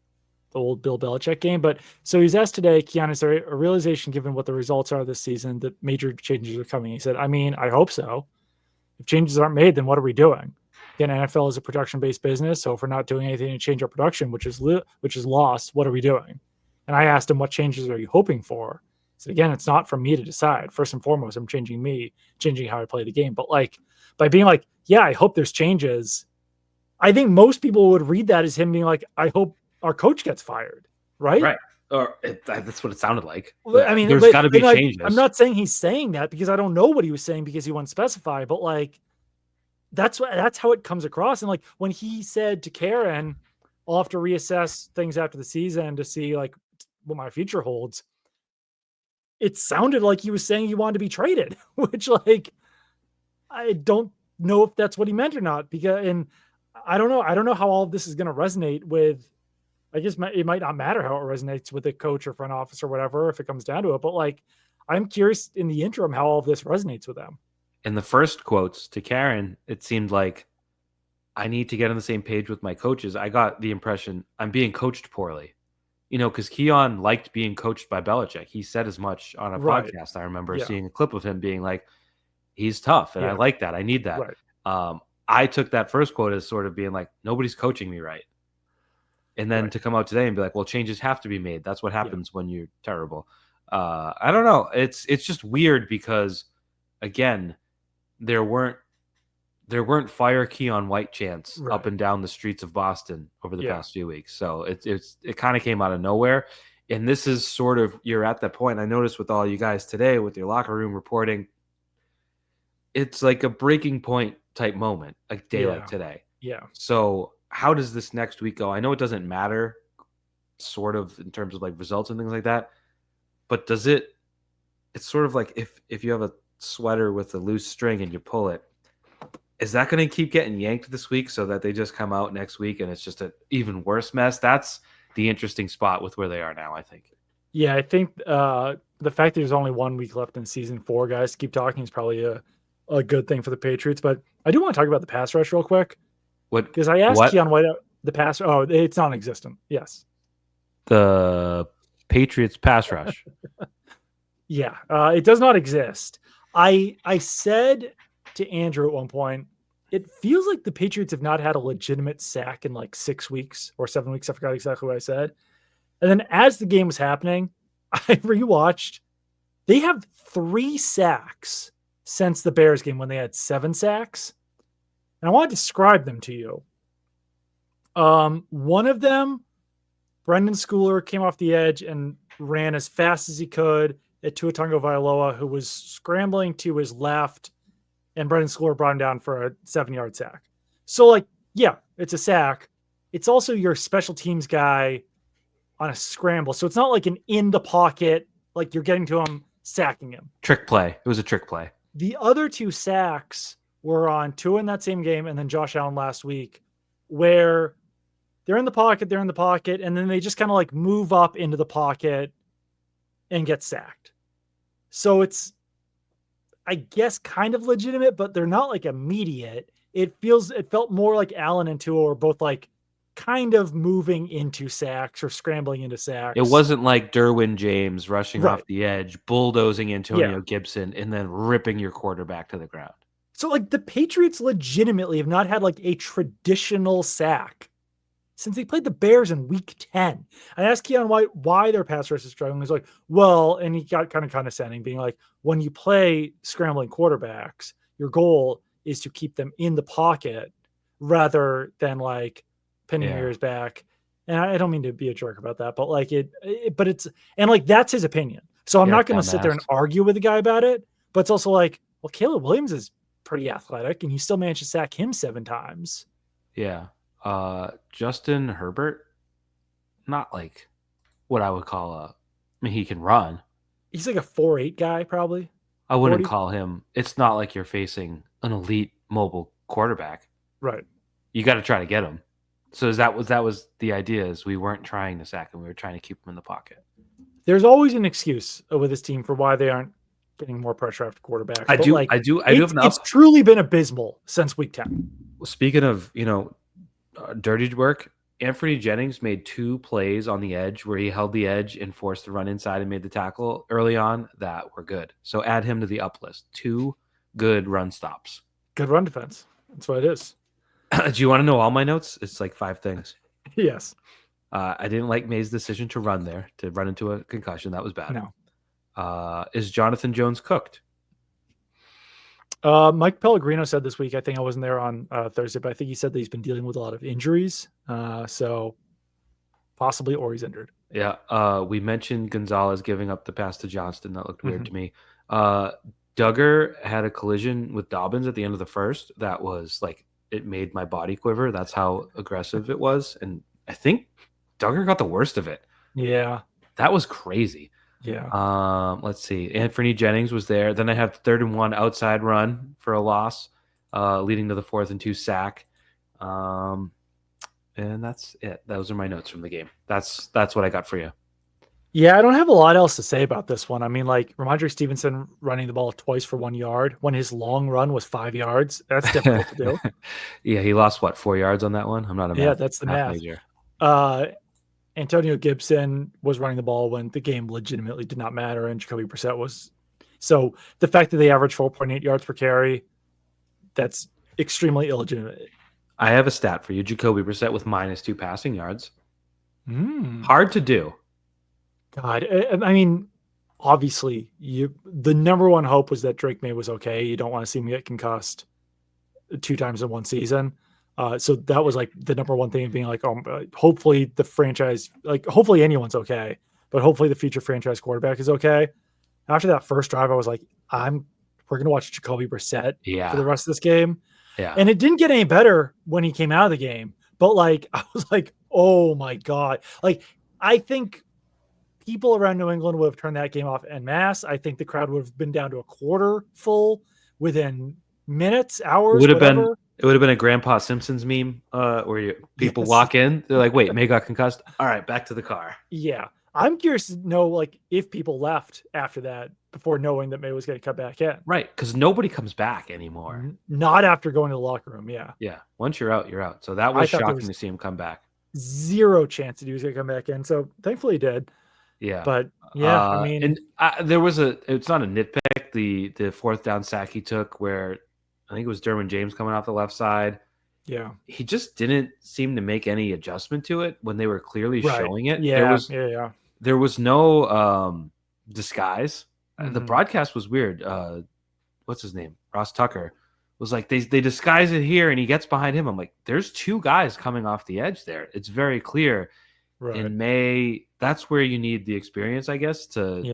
the old Bill Belichick game. But so he's asked today, Keanu, is there a realization given what the results are this season that major changes are coming? He said, I mean, I hope so. If changes aren't made, then what are we doing? Again, NFL is a production-based business, so if we're not doing anything to change our production, which is lost, what are we doing? And I asked him, what changes are you hoping for? So again, it's not for me to decide. First and foremost, I'm changing how I play the game. But like by being like, yeah, I hope there's changes. I think most people would read that as him being like, I hope our coach gets fired, right?
Right. Or that's what it sounded like.
Well, I mean,
there's got to be changes.
I'm not saying he's saying that because I don't know what he was saying because he wouldn't specify, but like that's how it comes across. And like when he said to Karen, I'll have to reassess things after the season to see like what my future holds. It sounded like he was saying he wanted to be traded, which like I don't know if that's what he meant or not. Because and I don't know how all of this is going to resonate with. I guess it might not matter how it resonates with the coach or front office or whatever if it comes down to it. But like, I'm curious in the interim how all of this resonates with them.
In the first quotes to Karen, it seemed like I need to get on the same page with my coaches. I got the impression I'm being coached poorly. Because Keon liked being coached by Belichick. He said as much on a podcast. I remember seeing a clip of him being like, he's tough. And I like that. I need that.
Right.
I took that first quote as sort of being like, nobody's coaching me right. And then to come out today and be like, well, changes have to be made. That's what happens when you're terrible. I don't know. It's just weird because, again, there weren't fire Keon White chants up and down the streets of Boston over the past few weeks. So it kind of came out of nowhere. And this is sort of, you're at that point. I noticed with all you guys today with your locker room reporting, it's like a breaking point type moment, a day like today.
Yeah.
So how does this next week go? I know it doesn't matter sort of in terms of like results and things like that, but it's sort of like if you have a sweater with a loose string and you pull it, is that going to keep getting yanked this week so that they just come out next week and it's just an even worse mess? That's the interesting spot with where they are now, I think.
Yeah, I think the fact that there's only 1 week left in season 4, guys, keep talking is probably a good thing for the Patriots. But I do want to talk about the pass rush real quick. Because I asked Keon White the pass. Oh, it's non-existent. Yes.
The Patriots pass rush.
It does not exist. I said to Andrew at one point, it feels like the Patriots have not had a legitimate sack in like 6 weeks or 7 weeks. I forgot exactly what I said. And then as the game was happening, I rewatched. They have 3 sacks since the Bears game when they had 7 sacks. And I want to describe them to you. One of them, Brendan Schooler came off the edge and ran as fast as he could at Tua Tagovailoa, who was scrambling to his left, and Brendan Schooler brought him down for a 7-yard sack. So, like, yeah, it's a sack. It's also your special teams guy on a scramble. So it's not like an in the pocket, like you're getting to him, sacking him.
Trick play. It was a trick play.
The other 2 sacks were on Tua in that same game and then Josh Allen last week, where they're in the pocket, and then they just kind of like move up into the pocket and get sacked. So it's, I guess, kind of legitimate, but they're not like immediate. It felt more like Allen and Tua were both like kind of moving into sacks or scrambling into sacks.
It wasn't like Derwin James rushing
Right.
off the edge, bulldozing Antonio Gibson, and then ripping your quarterback to the ground.
So like the Patriots legitimately have not had like a traditional sack since they played the Bears in week 10. I asked Keon White why their pass rush is struggling. He's like, well, and he got kind of condescending, being like, when you play scrambling quarterbacks, your goal is to keep them in the pocket rather than like pinning your ears back. And I don't mean to be a jerk about that, but like but it's, and like, that's his opinion. So I'm not going to sit there and argue with the guy about it, but it's also like, well, Caleb Williams is pretty athletic and you still managed to sack him 7 times.
Yeah. Justin Herbert, not like what I would call I mean, he can run.
He's like a 4.8 guy, probably.
I wouldn't call him. It's not like you're facing an elite mobile quarterback.
Right.
You got to try to get him. So that was the idea, is we weren't trying to sack him. We were trying to keep him in the pocket.
There's always an excuse with this team for why they aren't getting more pressure after quarterbacks.
I do have
It's truly been abysmal since week 10.
Speaking of, dirty work, Anthony Jennings made 2 plays on the edge where he held the edge and forced the run inside and made the tackle early on that were good. So add him to the up list. 2 good run stops.
Good run defense. That's what it is.
Do you want to know all my notes? It's like 5 things.
Yes.
I didn't like May's decision to run into a concussion. That was bad.
No.
Is Jonathan Jones cooked?
Mike Pellegrino said this week, I think I wasn't there on Thursday, but I think he said that he's been dealing with a lot of injuries. So possibly, or he's injured.
Yeah. We mentioned Gonzalez giving up the pass to Johnston. That looked weird to me. Duggar had a collision with Dobbins at the end of the first. That was like, it made my body quiver. That's how aggressive it was. And I think Duggar got the worst of it.
Yeah.
That was crazy.
Yeah.
Let's see. Anthony Jennings was there. Then I have 3rd and 1 outside run for a loss, leading to the 4th and 2 sack. And that's it. Those are my notes from the game. That's what I got for you.
Yeah, I don't have a lot else to say about this one. I mean, like, Ramondre Stevenson running the ball twice for 1 yard when his long run was 5 yards. That's difficult to do.
Yeah, he lost 4 yards on that one? I'm not a math.
That's the math.
Major.
Antonio Gibson was running the ball when the game legitimately did not matter, and Jacoby Brissett was. So the fact that they averaged 4.8 yards per carry, that's extremely illegitimate.
I have a stat for you. Jacoby Brissett with -2 passing yards. Hard to do.
God, I mean, obviously, the number one hope was that Drake May was okay. You don't want to see him get concussed 2 times in one season. So that was like the number one thing, being like, hopefully the franchise, like hopefully anyone's okay, but hopefully the future franchise quarterback is okay. After that first drive, I was like, we're going to watch Jacoby Brissett for the rest of this game.
Yeah.
And it didn't get any better when he came out of the game, but like, I was like, oh my God. Like, I think people around New England would have turned that game off en masse. I think the crowd would have been down to a quarter full within minutes, hours, whatever.
It would have been a Grandpa Simpsons meme where people walk in. They're like, wait, May got concussed? All right, back to the car.
Yeah. I'm curious to know, like, if people left after that before knowing that May was going to cut back in.
Right, because nobody comes back anymore.
Not after going to the locker room, yeah.
Yeah, once you're out, you're out. So that was shocking to see him come back.
Zero chance that he was going to come back in. So thankfully he did.
Yeah.
But, yeah, I mean.
And there was it's not a nitpick, the 4th down sack he took where I think it was Derwin James coming off the left side.
Yeah.
He just didn't seem to make any adjustment to it when they were clearly
Right.
showing it.
Yeah. Yeah.
There was no disguise. The
Mm-hmm.
broadcast was weird. What's his name? Ross Tucker was like, they disguise it here and he gets behind him. I'm like, there's two guys coming off the edge there. It's very clear.
Right.
In May, that's where you need the experience, I guess, to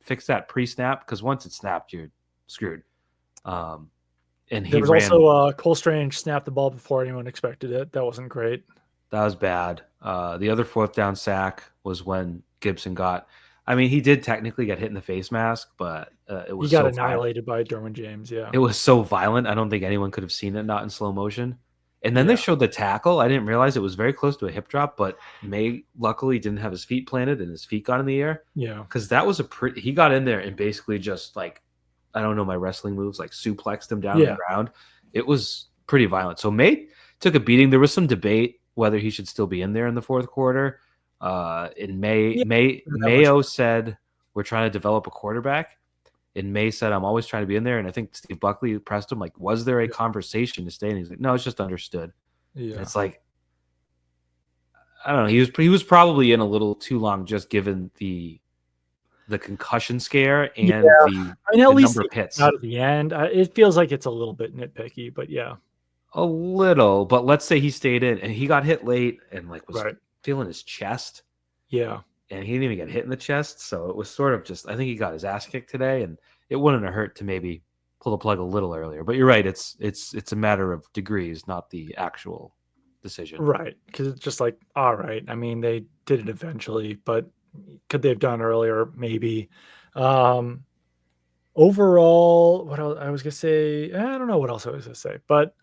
fix that pre-snap, because once it's snapped, you're screwed. And
there was also Cole Strange snapped the ball before anyone expected it. That wasn't great.
That was bad. The other fourth down sack was when Gibson got. I mean, he did technically get hit in the face mask, but it was
he got
so
annihilated by Derwin James. Yeah,
it was so violent. I don't think anyone could have seen it not in slow motion. And then they showed the tackle. I didn't realize it was very close to a hip drop, but May luckily didn't have his feet planted and his feet got in the air.
Yeah,
because that was he got in there and basically just like, I don't know my wrestling moves, like suplexed him down on the ground. It was pretty violent. So May took a beating. There was some debate whether he should still be in there in the fourth quarter. In Mayo said, we're trying to develop a quarterback. And May said, I'm always trying to be in there. And I think Steve Buckley pressed him, like, was there a conversation to stay? And he's like, no, it's just understood. Yeah. And it's like, I don't know. He was probably in a little too long, just given the concussion scare and the least number of hits.
Out at the end, it feels like it's a little bit nitpicky, but yeah.
A little, but let's say he stayed in and he got hit late and like was feeling his chest.
Yeah.
And he didn't even get hit in the chest. So it was sort of just, I think he got his ass kicked today, and it wouldn't have hurt to maybe pull the plug a little earlier. But you're right. It's a matter of degrees, not the actual decision.
Right. Because it's just like, all right. I mean, they did it eventually, but could they have done earlier? Maybe. Overall, what else I was gonna say? I don't know what else I was gonna say, but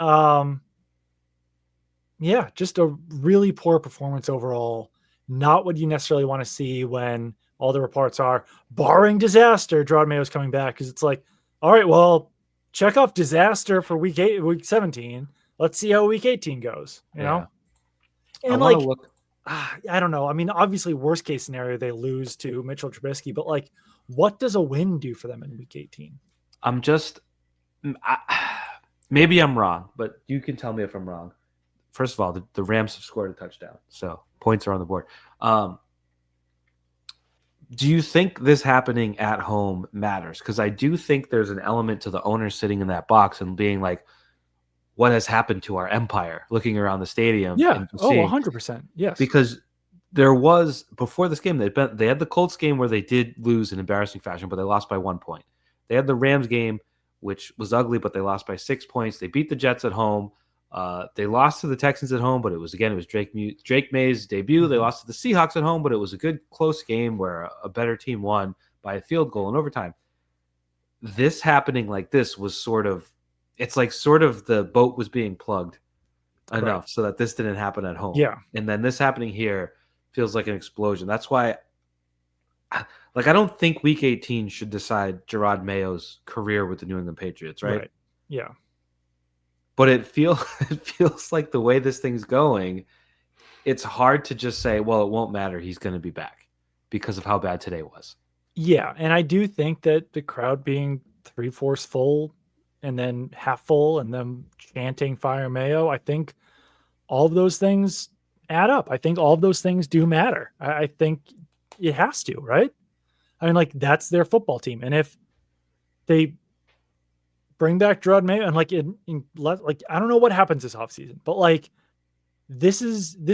yeah, just a really poor performance overall. Not what you necessarily want to see when all the reports are, barring disaster, Jerod Mayo is coming back, because it's like, all right, well, check off disaster for week 17. Let's see how week 18 goes. You know, and like, I don't know. I mean, obviously, worst case scenario, they lose to Mitchell Trubisky, but like, what does a win do for them in week 18?
Maybe I'm wrong, but you can tell me if I'm wrong. First of all, the Rams have scored a touchdown, so points are on the board. Do you think this happening at home matters? Because I do think there's an element to the owner sitting in that box and being like, what has happened to our empire, looking around the stadium.
Yeah. And seeing, 100%. Yes.
Because there was, before this game, they had the Colts game where they did lose in embarrassing fashion, but they lost by 1 point. They had the Rams game, which was ugly, but they lost by 6 points. They beat the Jets at home. They lost to the Texans at home, but it was Drake May's debut. They lost to the Seahawks at home, but it was a good close game where a better team won by a field goal in overtime. This happening like this was sort of the boat was being plugged enough so that this didn't happen at home.
Yeah.
And then this happening here feels like an explosion. That's why, like, I don't think week 18 should decide Jerod Mayo's career with the New England Patriots, right?
Yeah.
But it feels like the way this thing's going, it's hard to just say, well, it won't matter. He's going to be back because of how bad today was.
Yeah. And I do think that the crowd being 3/4 full and then half full and them chanting Fire Mayo, I think all of those things add up. I think all of those things do matter. I think it has to, right? I mean, like, that's their football team. And if they bring back Jerod Mayo and like I don't know what happens this offseason, but like this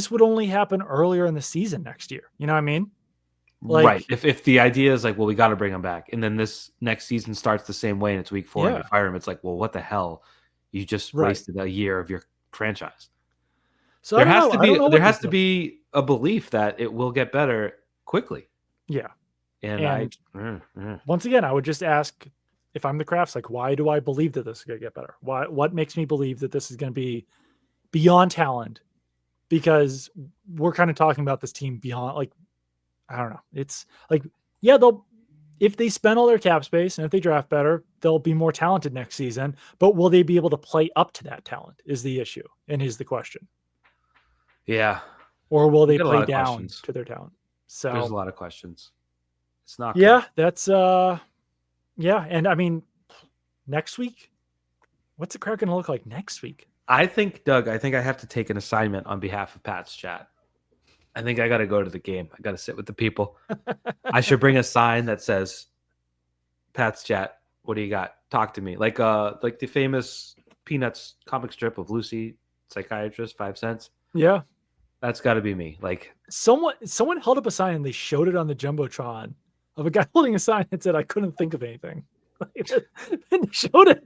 would only happen earlier in the season next year. You know what I mean?
Like, right. If the idea is like, well, we got to bring him back, and then this next season starts the same way and it's week 4 and you fire him, it's like, well, what the hell? You just wasted a year of your franchise. So there has to be a belief that it will get better quickly.
Yeah.
And
once again, I would just ask, if I'm the Crafts, like, why do I believe that this is going to get better? What makes me believe that this is going to be beyond talent? Because we're kind of talking about this team beyond, like, I don't know. It's like, yeah, if they spend all their cap space and if they draft better, they'll be more talented next season. But will they be able to play up to that talent is the issue and is the question.
Yeah.
Or will they play down to their talent? So
there's a lot of questions. It's not.
Yeah, good. That's yeah, and I mean, next week, What's the crowd going to look like next week?
I think, Doug, I have to take an assignment on behalf of Pat's chat. I think I got to go to the game. I got to sit with the people. I should bring a sign that says, Pat's chat, what do you got? Talk to me. Like the famous Peanuts comic strip of Lucy, psychiatrist, 5 cents.
Yeah.
That's got to be me. Like
someone held up a sign and they showed it on the Jumbotron of a guy holding a sign that said, I couldn't think of anything. And they showed it.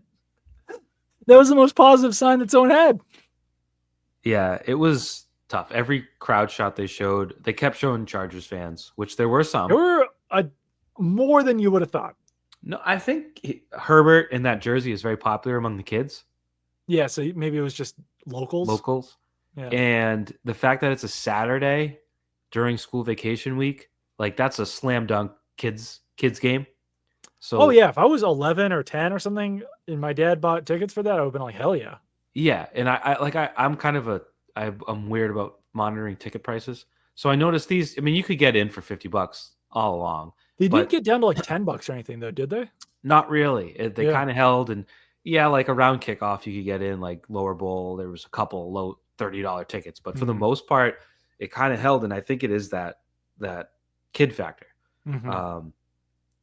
That was the most positive sign that someone had.
Yeah, it was tough. Every crowd shot they showed, they kept showing Chargers fans, which there were some.
There were more than you would have thought.
No, I think Herbert in that jersey is very popular among the kids.
Yeah, so maybe it was just locals.
Yeah. And the fact that it's a Saturday during school vacation week, like that's a slam dunk kids game. So
yeah, if I was 11 or 10 or something and my dad bought tickets for that, I would have been like, hell yeah.
Yeah, and I'm kind of I'm weird about monitoring ticket prices. So I noticed these. I mean, you could get in for $50 all along.
They didn't get down to like $10 or anything, though, did they?
Not really. They kind of held, and like around kickoff, you could get in like lower bowl. There was a couple low $30 tickets, but for the most part, it kind of held, and I think it is that kid factor.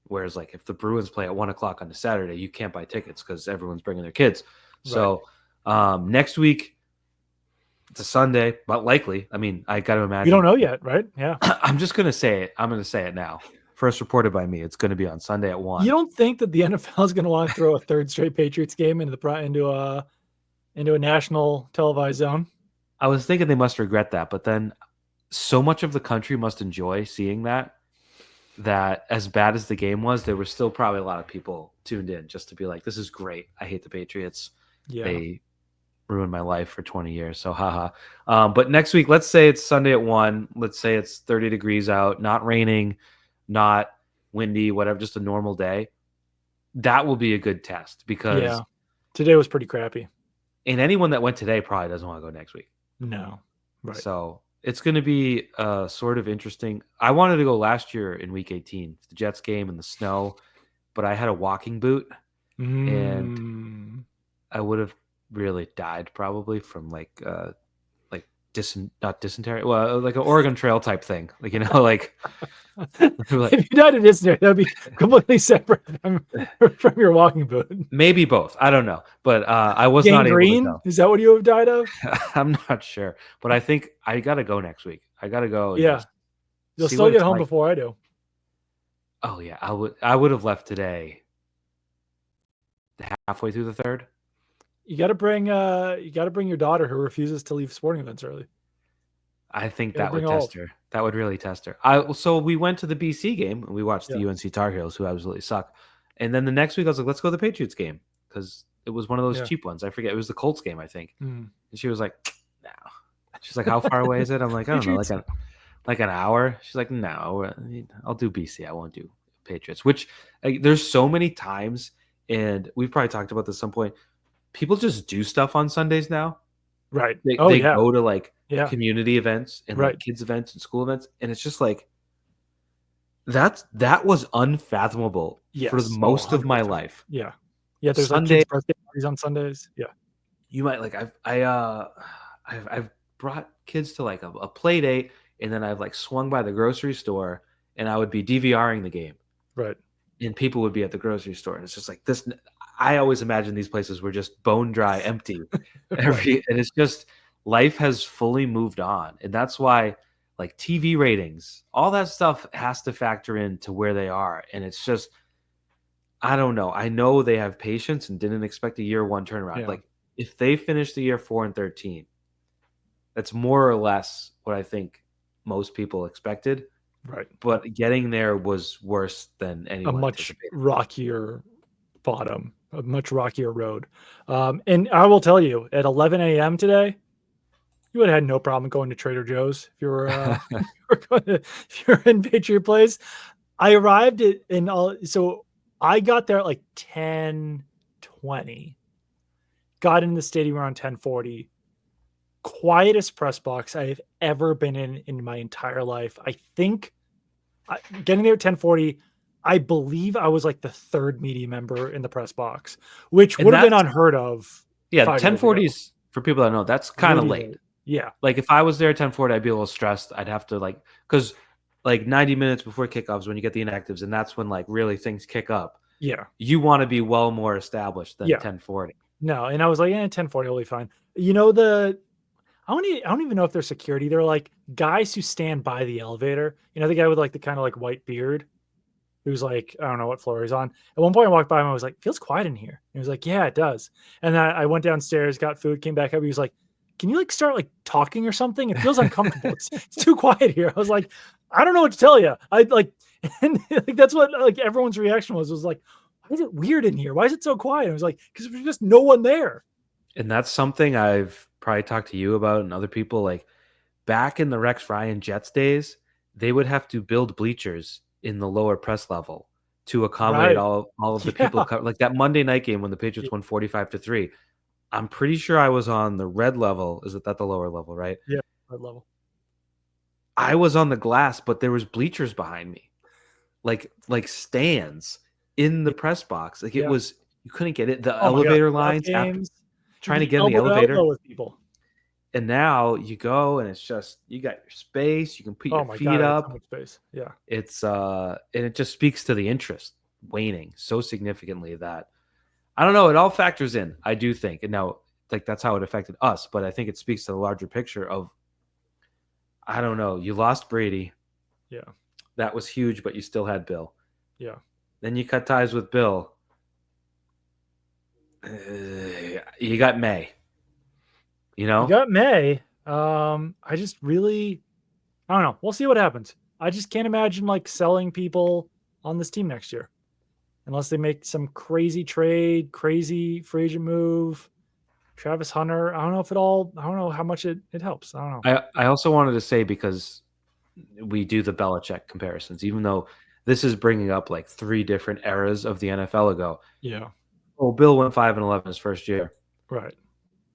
Whereas like if the Bruins play at 1:00 on a Saturday, you can't buy tickets because everyone's bringing their kids. So next week, it's a Sunday, but likely. I mean, I got to imagine.
You don't know yet, right? Yeah.
I'm just going to say it. I'm going to say it now. First reported by me. It's going to be on Sunday at 1:00.
You don't think that the NFL is going to want to throw a third straight Patriots game into a national televised zone?
I was thinking they must regret that, but then so much of the country must enjoy seeing that as bad as the game was, there were still probably a lot of people tuned in just to be like, this is great. I hate the Patriots. Yeah. They ruined my life for 20 years. So haha. But next week, let's say it's Sunday at 1:00. Let's say it's 30 degrees out, not raining, not windy, whatever, just a normal day. That will be a good test because
today was pretty crappy.
And anyone that went today probably doesn't want to go next week.
No. Right.
So it's going to be sort of interesting. I wanted to go last year in week 18, the Jets game in the snow, but I had a walking boot and I would have really died probably from like not dysentery, well, like an Oregon Trail type thing, like like
if you died of dysentery, that would be completely separate from your walking boot.
Maybe both, I don't know, but I was not able to go.
Is that what you have died of?
I'm not sure, but I think I gotta go next week. I gotta go.
Yeah, you'll still get home before I do.
Oh yeah, I would have left today halfway through the third.
You got to bring your daughter who refuses to leave sporting events early.
I think that would test her. That would really test her. So we went to the BC game and we watched the UNC Tar Heels, who absolutely suck. And then the next week I was like, let's go to the Patriots game because it was one of those cheap ones. I forget. It was the Colts game, I think. And she was like, no. She's like, how far away is it? I'm like, I don't know, like an hour. She's like, no, I'll do BC. I won't do Patriots. Which there's so many times, and we've probably talked about this at some point. People just do stuff on Sundays now.
Right.
They go to like community events and like kids events and school events. And it's just like, that was unfathomable for most of my life.
Yeah. Yeah. There's Sunday, like kids' birthday parties on Sundays. Yeah.
You might like, I've brought kids to like a play date, and then I've like swung by the grocery store and I would be DVRing the game.
Right.
And people would be at the grocery store. And it's just like this. I always imagine these places were just bone dry, empty. And it's just, life has fully moved on. And that's why like TV ratings, all that stuff has to factor into where they are. And it's just, I don't know. I know they have patience and didn't expect a year one turnaround. Yeah. Like if they finish the year 4-13, that's more or less what I think most people expected.
Right.
But getting there was worse than anyone
anticipated. A much rockier bottom, a much rockier road. And I will tell you, at 11 a.m. today, you would have had no problem going to Trader Joe's if you were if you're in Patriot Place. I arrived so I got there at like 10:20. Got in the stadium around 10:40. Quietest press box I have ever been in my entire life. I think getting there at 10:40, I believe I was like the third media member in the press box, which
And
would have been
that's
unheard of
yeah,
5 years ago.
10:40s for people that know, that's kind of
Really
late.
late. Yeah.
Like if I was there at 10:40, I'd be a little stressed. I'd have to like because like 90 minutes before kickoffs when you get the inactives, and that's when like really things kick up.
Yeah.
You want to be well more established than
Yeah.
10:40.
No, and I was like, 10:40 will be fine. You know, I don't even know if they're security. They're like guys who stand by the elevator. You know, the guy with like the kind of like white beard who's like, I don't know what floor he's on. At one point I walked by him, I was like, feels quiet in here. He was like, yeah, it does. And then I went downstairs, got food, came back up. He was like, can you like start like talking or something? It feels uncomfortable. It's too quiet here. I was like, I don't know what to tell you. I like, and like, that's what like everyone's reaction was like, why is it weird in here? Why is it so quiet? I was like, because there's just no one there.
And that's something I've probably talked to you about and other people. Like back in the Rex Ryan Jets days, they would have to build bleachers in the lower press level to accommodate
Right.
all of the people.
Yeah.
Like that Monday night game when the Patriots won 45-3. I'm pretty sure I was on the red level. Is it that the lower level, right?
Yeah. Red level.
I was on the glass, but there was bleachers behind me, like stands in the press box. Like it was, you couldn't get it. The
Oh my God.
elevator
Playoff
lines after
games. You'd
trying to
be
get in the
elbow to
elevator.
elbow with people.
And now you go and it's just, you got your space. You can put
Oh
your
my
feet
God. I had so
up.
much space. Yeah.
It's and it just speaks to the interest waning so significantly that I don't know. It all factors in, I do think. And now, like that's how it affected us. But I think it speaks to the larger picture of, I don't know. You lost Brady.
Yeah.
That was huge, but you still had Bill.
Yeah.
Then you cut ties with Bill. You got May. You know?
You got May. I just really, I don't know. We'll see what happens. I just can't imagine like selling people on this team next year unless they make some crazy trade, crazy free agent move. Travis Hunter. I don't know if it all, I don't know how much it helps. I don't know.
I also wanted to say, because we do the Belichick comparisons, even though this is bringing up like 3 different eras of the NFL ago.
Yeah.
Oh, Bill went 5-11 his first year.
Right.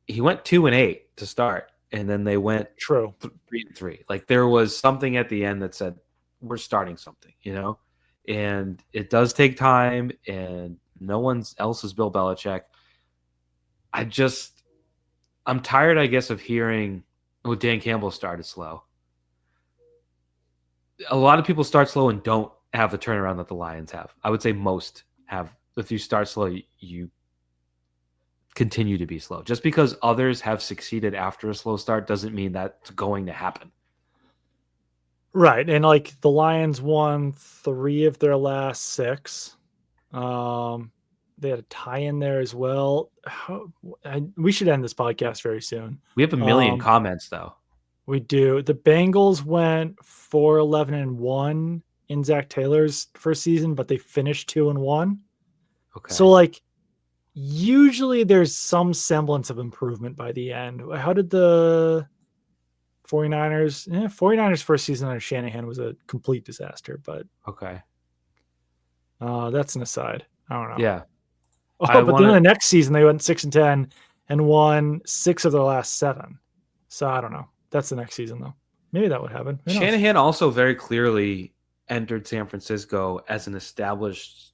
He went 2-8 to start, and then they went
True.
3-3. Like there was something at the end that said, we're starting something, you know? And it does take time, and no one else is Bill Belichick. I'm tired, I guess, of hearing, oh, Dan Campbell started slow. A lot of people start slow and don't have the turnaround that the Lions have. I would say most have. If you start slow, you continue to be slow. Just because others have succeeded after a slow start doesn't mean that's going to happen.
Right. And like the Lions won 3 of their last 6. They had a tie in there as well. We should end this podcast very soon.
We have a million comments though.
We do. The Bengals went 4-11-1 in Zach Taylor's first season, but they finished 2-1.
Okay.
So like usually there's some semblance of improvement by the end. How did the 49ers? 49ers first season under Shanahan was a complete disaster, but
okay.
That's an aside. I don't know.
Yeah.
Oh, but then the next season they went 6-10 and won 6 of their last 7. So I don't know. That's the next season though. Maybe that would happen.
Shanahan also very clearly entered San Francisco as an established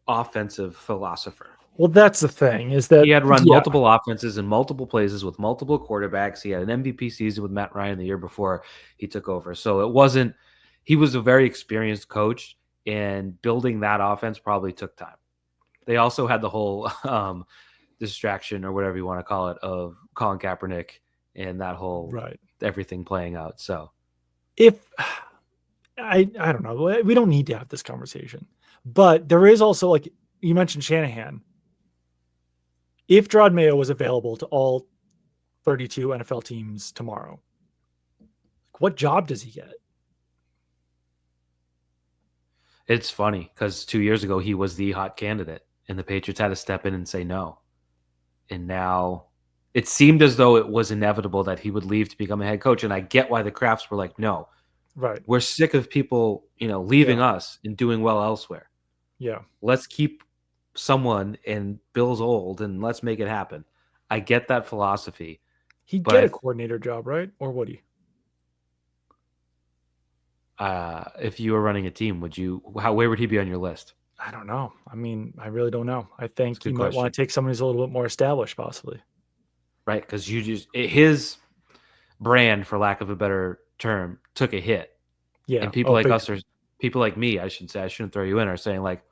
offensive philosopher.
Well, that's the thing, is that
he had run multiple offenses in multiple places with multiple quarterbacks. He had an MVP season with Matt Ryan the year before he took over. So it wasn't, he was a very experienced coach, and building that offense probably took time. They also had the whole distraction, or whatever you want to call it, of Colin Kaepernick and that whole everything playing out. So
if I don't know, we don't need to have this conversation, but there is also, like you mentioned, Shanahan. If Jerod Mayo was available to all 32 NFL teams tomorrow, what job does he get?
It's funny because 2 years ago he was the hot candidate, and the Patriots had to step in and say no. And now it seemed as though it was inevitable that he would leave to become a head coach. And I get why the Crafts were like, no, we're sick of people, leaving us and doing well elsewhere.
Yeah.
Let's keep someone, and Bill's old, and let's make it happen. I get that philosophy.
He'd get a coordinator job, right? Or would he?
if you were running a team, where would he be on your list?
I don't know. I mean, I really don't know. I think you
good
might want
question.
to take someone who's a little bit more established, possibly.
Right, because his brand, for lack of a better term, took a hit.
Yeah.
And people like us are people like me, I should say, I shouldn't throw you in, are saying like,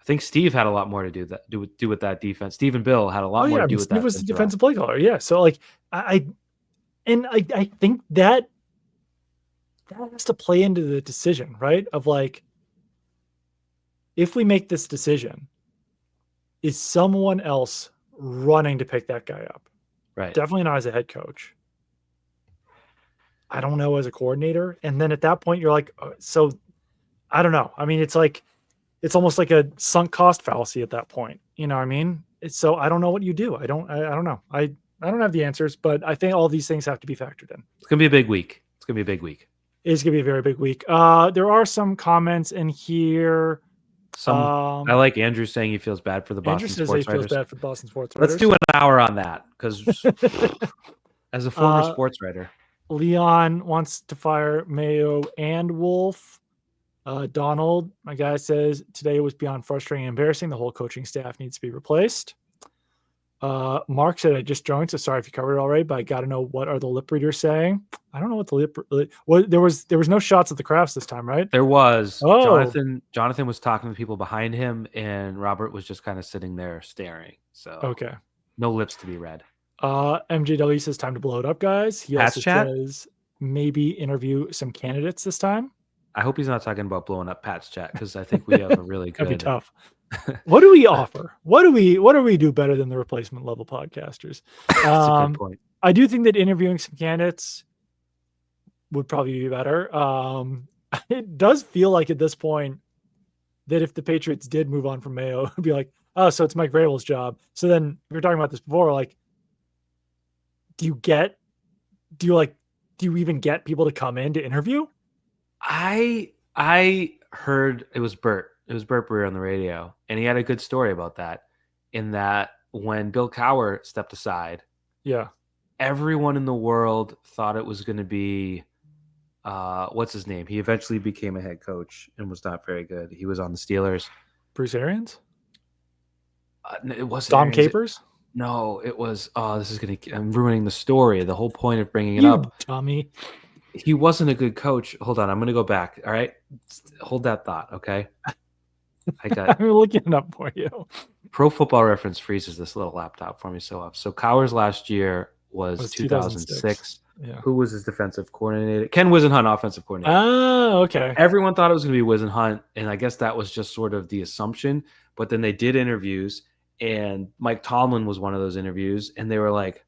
I think Steve had a lot more to do with that defense. Steve and Bill had a lot more to do with
Steve
that.
was the defensive play caller. Yeah. So like I think that has to play into the decision, right? Of like, if we make this decision, is someone else running to pick that guy up?
Right.
Definitely not as a head coach. I don't know, as a coordinator. And then at that point, you're like, so I don't know. I mean, it's almost like a sunk cost fallacy at that point. You know what I mean? So I don't know what you do. I don't know. I don't have the answers, but I think all these things have to be factored in.
It's gonna be a big week.
It is gonna be a very big week. There are some comments in here.
I like Andrew saying he feels bad for the Boston sports writers.
Andrew says he feels bad for the Boston sports writers.
Let's do an hour on that, because as a former sports writer,
Leon wants to fire Mayo and Wolf. Donald, my guy, says today was beyond frustrating and embarrassing. The whole coaching staff needs to be replaced. Mark said, I just joined, so sorry if you covered it already, but I got to know, what are the lip readers saying? I don't know what the lip. Well, there was no shots at the crafts this time, right?
There was.
Oh.
Jonathan was talking to people behind him, and Robert was just kind of sitting there staring. So
okay,
no lips to be read.
MJW says time to blow it up, guys. He also says maybe interview some candidates this time.
I hope he's not talking about blowing up Pat's chat, because I think we have a really good.
That'd be tough. What do we offer? What do we do better than the replacement level podcasters?
That's a good point.
I do think that interviewing some candidates would probably be better. It does feel like at this point that if the Patriots did move on from Mayo, it'd be like, oh, so it's Mike Vrabel's job. So then we were talking about this before, like, do you even get people to come in to interview?
I heard it was Burt. It was Burt Breer on the radio, and he had a good story about that. In that, when Bill Cowher stepped aside, everyone in the world thought it was going to be what's his name? He eventually became a head coach and was not very good. He was on the Steelers.
Bruce Arians?
It wasn't
Dom Capers?
No, it was. Oh, I'm ruining the story. The whole point of bringing it up.
Dummy.
He wasn't a good coach. Hold on, I'm going to go back. All right, hold that thought. Okay.
I'm looking it up for you.
Pro Football Reference freezes this little laptop for me so up. So Cowher's last year was 2006.
Yeah.
Who was his defensive coordinator? Ken Wisenhunt, offensive coordinator.
Oh, okay.
Everyone thought it was going to be Wisenhunt, and I guess that was just sort of the assumption. But then they did interviews, and Mike Tomlin was one of those interviews, and they were like,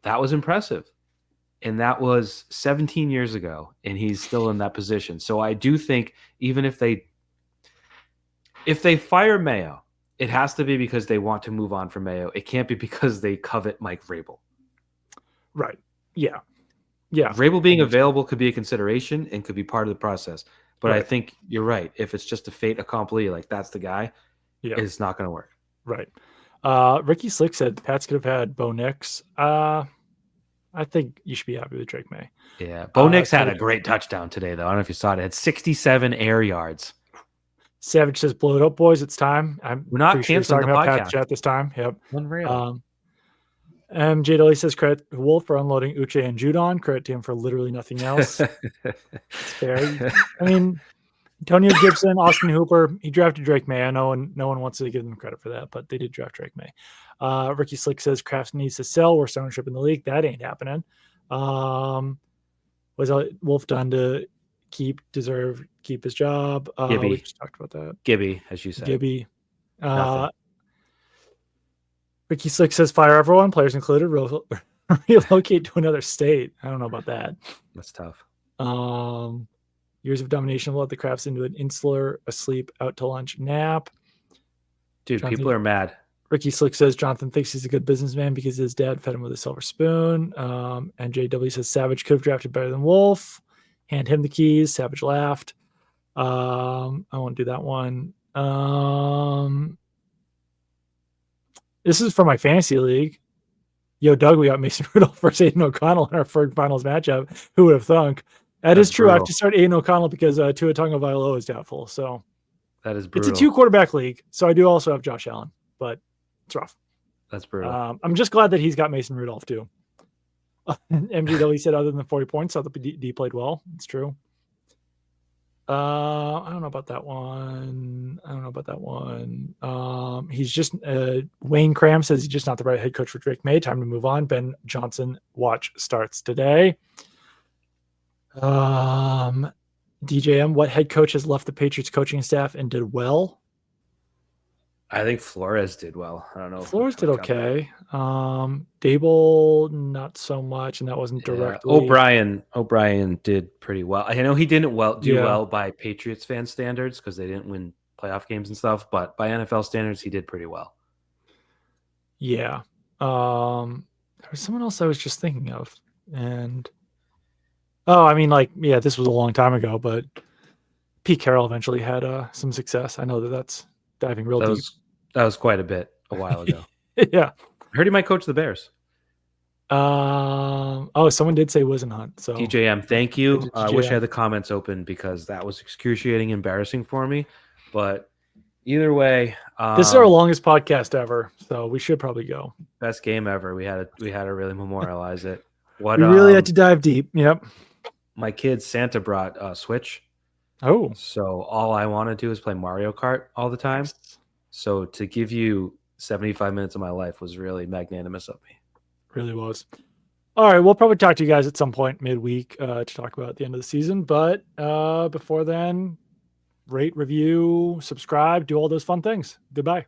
that was impressive. And that was 17 years ago, and he's still in that position. So I do think even if they fire Mayo, it has to be because they want to move on from Mayo. It can't be because they covet Mike Vrabel.
Right. Yeah. Yeah.
Vrabel being available could be a consideration and could be part of the process. But I think you're right. If it's just a fait accompli, like that's the guy, it's not going to work.
Right. Ricky Slick said Pats could have had Bo Nix. I think you should be happy with Drake May.
Yeah. Bo Nix had a great touchdown today, though. I don't know if you saw it. It had 67 air yards.
Savage says, blow it up, boys. It's time.
We're not canceling the podcast.
Pat's chat this time. Yep.
Unreal.
MJ Dolly says, credit to Wolf for unloading Uche and Judon. Credit to him for literally nothing else. It's fair. I mean, Antonio Gibson, Austin Hooper, he drafted Drake May. I know, and no one wants to give them credit for that, but they did draft Drake May. Ricky Slick says Kraft needs to sell. Worst ownership in the league. That ain't happening. Was Wolf done to keep his job?
Gibby.
We just talked about that.
Gibby, as you said.
Gibby. Ricky Slick says fire everyone, players included, relocate to another state. I don't know about that.
That's tough.
Years of domination will let the Crafts into an insular, asleep, out to lunch nap.
Dude, people are mad.
Ricky Slick says Jonathan thinks he's a good businessman because his dad fed him with a silver spoon. And JW says Savage could have drafted better than Wolf. Hand him the keys. Savage laughed. I won't do that one. This is from my fantasy league. Yo, Doug, we got Mason Rudolph versus Aiden O'Connell in our third finals matchup. Who would have thunk? That
That's
is true. I have
brutal.
to start Aiden O'Connell because Tua Tagovailoa is doubtful. So
That is
it's
brutal.
a 2-quarterback league. So I do also have Josh Allen, but it's rough.
That's brutal.
I'm just glad that he's got Mason Rudolph too. MGW said other than the 40 points, thought the D played well. It's true. I don't know about that one. He's just Wayne Cram says he's just not the right head coach for Drake May. Time to move on. Ben Johnson watch starts today. DJM, what head coach has left the Patriots coaching staff and did well?
I think Flores did well. I don't know.
Flores did okay. Dable, not so much, and that wasn't directly.
O'Brien did pretty well. I know he didn't do well by Patriots fan standards because they didn't win playoff games and stuff, but by NFL standards, he did pretty well.
Yeah. There was someone else I was just thinking of, and this was a long time ago, but Pete Carroll eventually had some success. I know that's diving real deep.
That was quite a while ago.
Yeah.
I heard he might coach the Bears.
Someone did say Wisenhunt. So
DJM, thank you. I wish I had the comments open because that was excruciating, embarrassing for me. But either way,
this is our longest podcast ever, so we should probably go.
Best game ever. We had to really memorialize it.
We really had to dive deep. Yep.
My kids, Santa brought a Switch.
Oh.
So all I want to do is play Mario Kart all the time. So to give you 75 minutes of my life was really magnanimous of me.
Really was. All right, we'll probably talk to you guys at some point midweek to talk about the end of the season. But before then, rate, review, subscribe, do all those fun things. Goodbye.